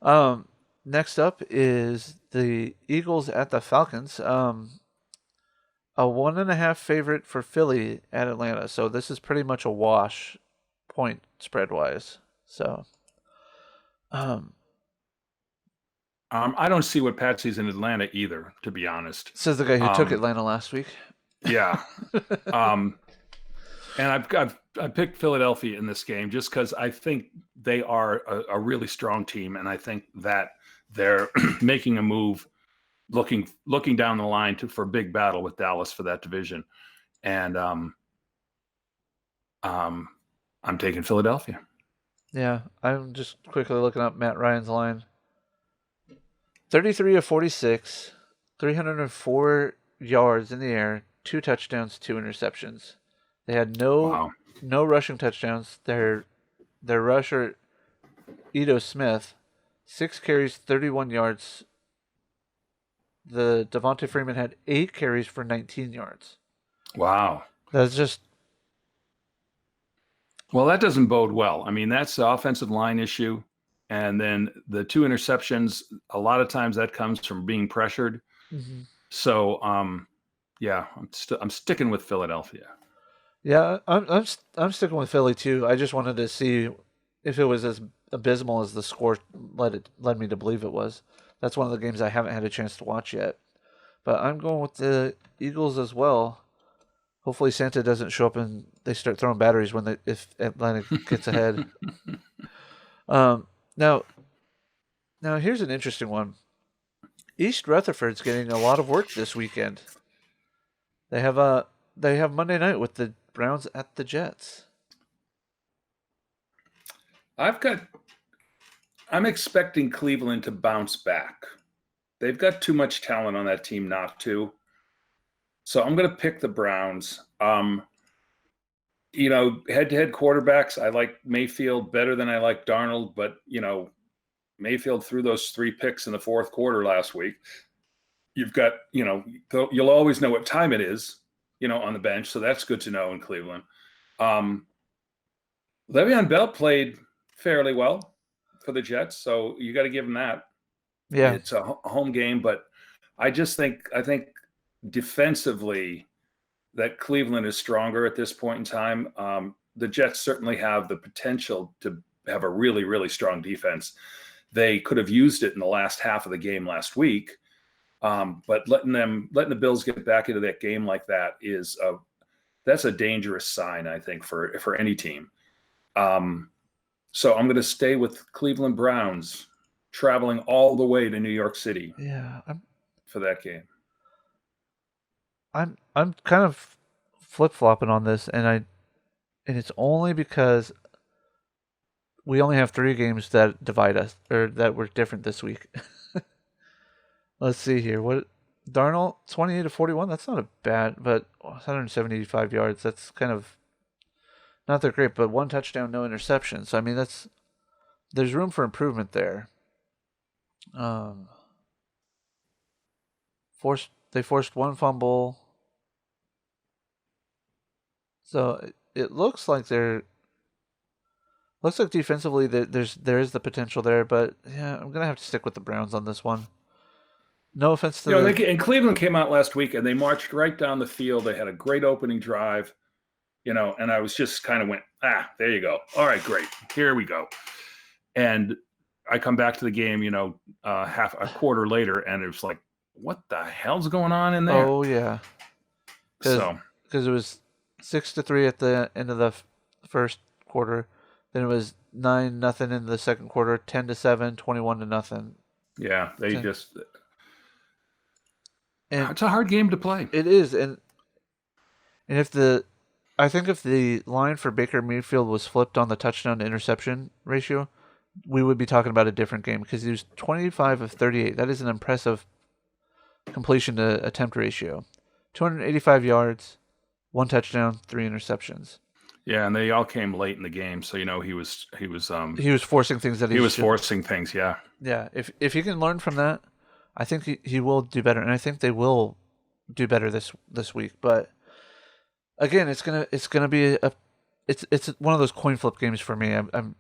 Um, Next up is the Eagles at the Falcons. A 1.5 favorite for Philly at Atlanta. So this is pretty much a wash point spread wise. So, um, I don't see what Pat sees in Atlanta either, to be honest. says the guy who took Um, Atlanta last week. yeah. Um, and I picked Philadelphia in this game just because I think they are a really strong team, and I think that they're making a move, looking down the line for a big battle with Dallas for that division, and I'm taking Philadelphia. Yeah, I'm just quickly looking up Matt Ryan's line. 33 of 46, 304 yards in the air, 2 touchdowns, 2 interceptions. They had Wow. no rushing touchdowns. Their rusher Ito Smith, 6 carries, 31 yards. The Devontae Freeman had 8 carries for 19 yards. Wow. That's just Well, that doesn't bode well. I mean, that's the offensive line issue. And then the 2 interceptions, a lot of times that comes from being pressured. mhm. So, yeah, I'm sticking with Philadelphia. Yeah. I'm sticking with Philly too. I just wanted to see if it was as abysmal as the score led me to believe it was. That's one of the games I haven't had a chance to watch yet. But I'm going with the Eagles as well. Hopefully Santa doesn't show up and they start throwing batteries if Atlanta gets ahead. Um, now now here's an interesting one. East Rutherford's getting a lot of work this weekend. They have they have Monday night with the Browns at the Jets. I've got I'm expecting Cleveland to bounce back. They've got too much talent on that team not to. So I'm going to pick the Browns. Head-to-head quarterbacks, I like Mayfield better than I like Darnold, but Mayfield threw those 3 picks in the fourth quarter last week. You've got, you'll always know what time it is, on the bench, so that's good to know in Cleveland. Le'Veon Bell played fairly well for the Jets, so you got to give him that. Yeah. It's a home game, but I think defensively that Cleveland is stronger at this point in time. The Jets certainly have the potential to have a really, really strong defense. They could have used it in the last half of the game last week, but letting the Bills get back into that game like that that's a dangerous sign, I think, for any team. So I'm going to stay with Cleveland Browns, traveling all the way to New York City Yeah. for that game. I'm kind of flip flopping on this, and it's only because we only have 3 games that divide us or that were different this week. Let's see here. What Darnold 28 to 41. That's not a bad, but 175 yards. That's kind of not that great, but 1 touchdown, no interception. So I mean, there's room for improvement there. Um, they forced 1 fumble, so it looks like defensively there is the potential there, but yeah, I'm gonna have to stick with the Browns on this one. No offense to and Cleveland came out last week and they marched right down the field. They had a great opening drive, and I was just kind of went, there you go. All right, great. Here we go. And I come back to the game, half a quarter later, and it was like, what the hell's going on in there? Oh yeah, because it was 6-3 at the end of the first quarter, then it was 9-0 in the second quarter, 10-7, 21-0. Yeah, they 10. just. And it's a hard game to play. It is, and I think if the line for Baker Mayfield was flipped on the touchdown to interception ratio, we would be talking about a different game because he was 25 of 38. That is an impressive completion to attempt ratio. 285 yards, 1 touchdown, 3 interceptions. Yeah, and they all came late in the game, so he was forcing things that he was forcing things. Yeah, yeah. If he can learn from that, I think he will do better, and I think they will do better this week. But again, it's gonna be a it's one of those coin flip games for me. I'm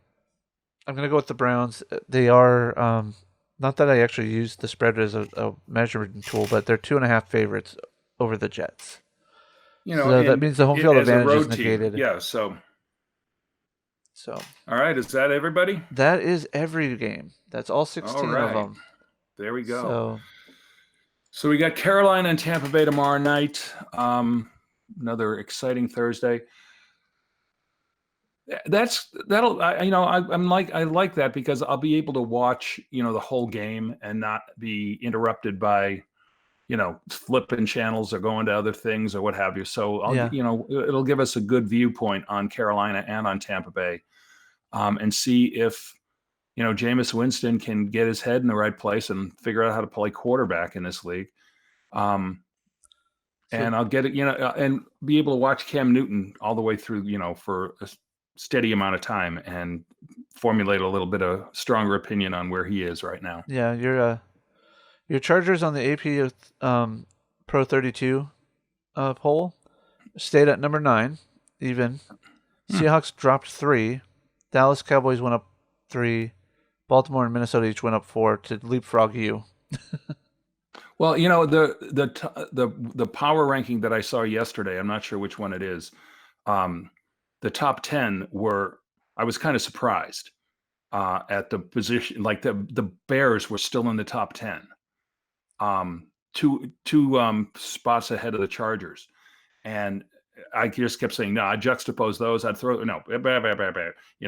gonna go with the Browns. They are not that I actually use the spread as a measuring tool, but they're 2.5 favorites over the Jets. So that And means the home it, field as a advantage is road team, negated. yeah. So, So all right, is that everybody? that is every game. That's all All 16 of right, them. there we go. So So we got Carolina and Tampa Bay tomorrow night. Another exciting Thursday. That'll I like that because I'll be able to watch the whole game and not be interrupted by flipping channels or going to other things or what have you. So yeah, it'll give us a good viewpoint on Carolina and on Tampa Bay, and see if Jameis Winston can get his head in the right place and figure out how to play quarterback in this league. so And I'll get it, and be able to watch Cam Newton all the way through, for a steady amount of time and formulate a little bit of stronger opinion on where he is right now. yeah, your Chargers on the AP Pro 32 poll stayed at number 9, even. Hmm. Seahawks dropped 3. Dallas Cowboys went up 3. Baltimore and Minnesota each went up 4 to leapfrog you. Well, the power ranking that I saw yesterday, I'm not sure which one it is. The top 10 I was kind of surprised at the position. Like the Bears were still in the top 10, two spots ahead of the Chargers. And I just kept saying, no, I juxtapose those. I'd throw, no,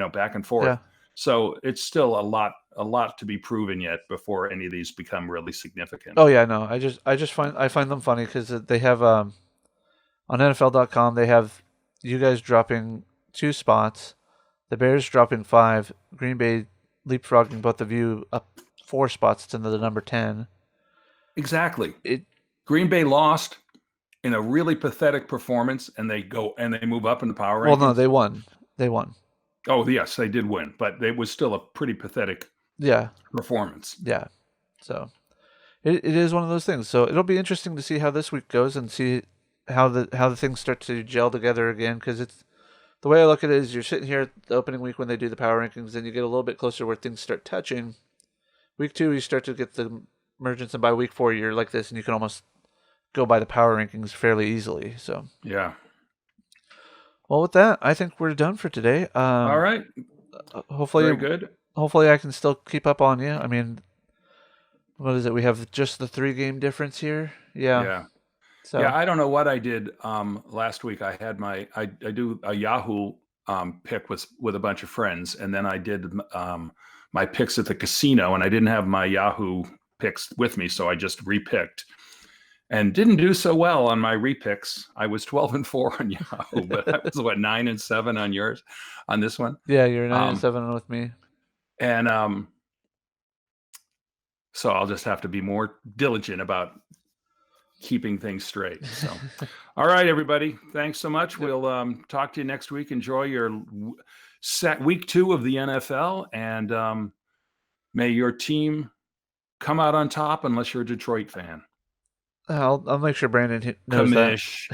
back and forth. Yeah. So it's still a lot to be proven yet before any of these become really significant. Oh yeah, no. I find them funny because they have on NFL.com they have you guys dropping 2 spots, the Bears dropping 5, Green Bay leapfrogging both of you up 4 spots to the number 10. Exactly. It Green Bay lost in a really pathetic performance, and they move up in the power well, no, rankings. they won. Oh, yes, they did win, but it was still a pretty pathetic Yeah, performance. yeah. So it is one of those things. So it'll be interesting to see how this week goes and see how the things start to gel together again. Because it's the way I look at it is you're sitting here at the opening week when they do the power rankings, and you get a little bit closer where things start touching. Week 2, you start to get the emergence, and by week 4, you're like this, and you can almost go by the power rankings fairly easily. So, Yeah. well, with that, I think we're done for today. All right. Hopefully, Very good. hopefully, I can still keep up on you. I mean, what is it? We have just the 3 game difference here. Yeah. Yeah. So Yeah, I don't know what I did last week. I had I do a Yahoo pick with a bunch of friends, and then I did my picks at the casino, and I didn't have my Yahoo picks with me, so I just repicked and didn't do so well on my repicks. I was 12-4 on Yahoo, but I was 9-7 on yours on this one. yeah, you're 9-7 Um, with me. and so I'll just have to be more diligent about keeping things straight. So, all right, everybody. Thanks so much. Yep. We'll talk to you next week. Enjoy your week 2 of the NFL, and may your team come out on top unless you're a Detroit fan. I'll make sure Brandon knows that. Commish.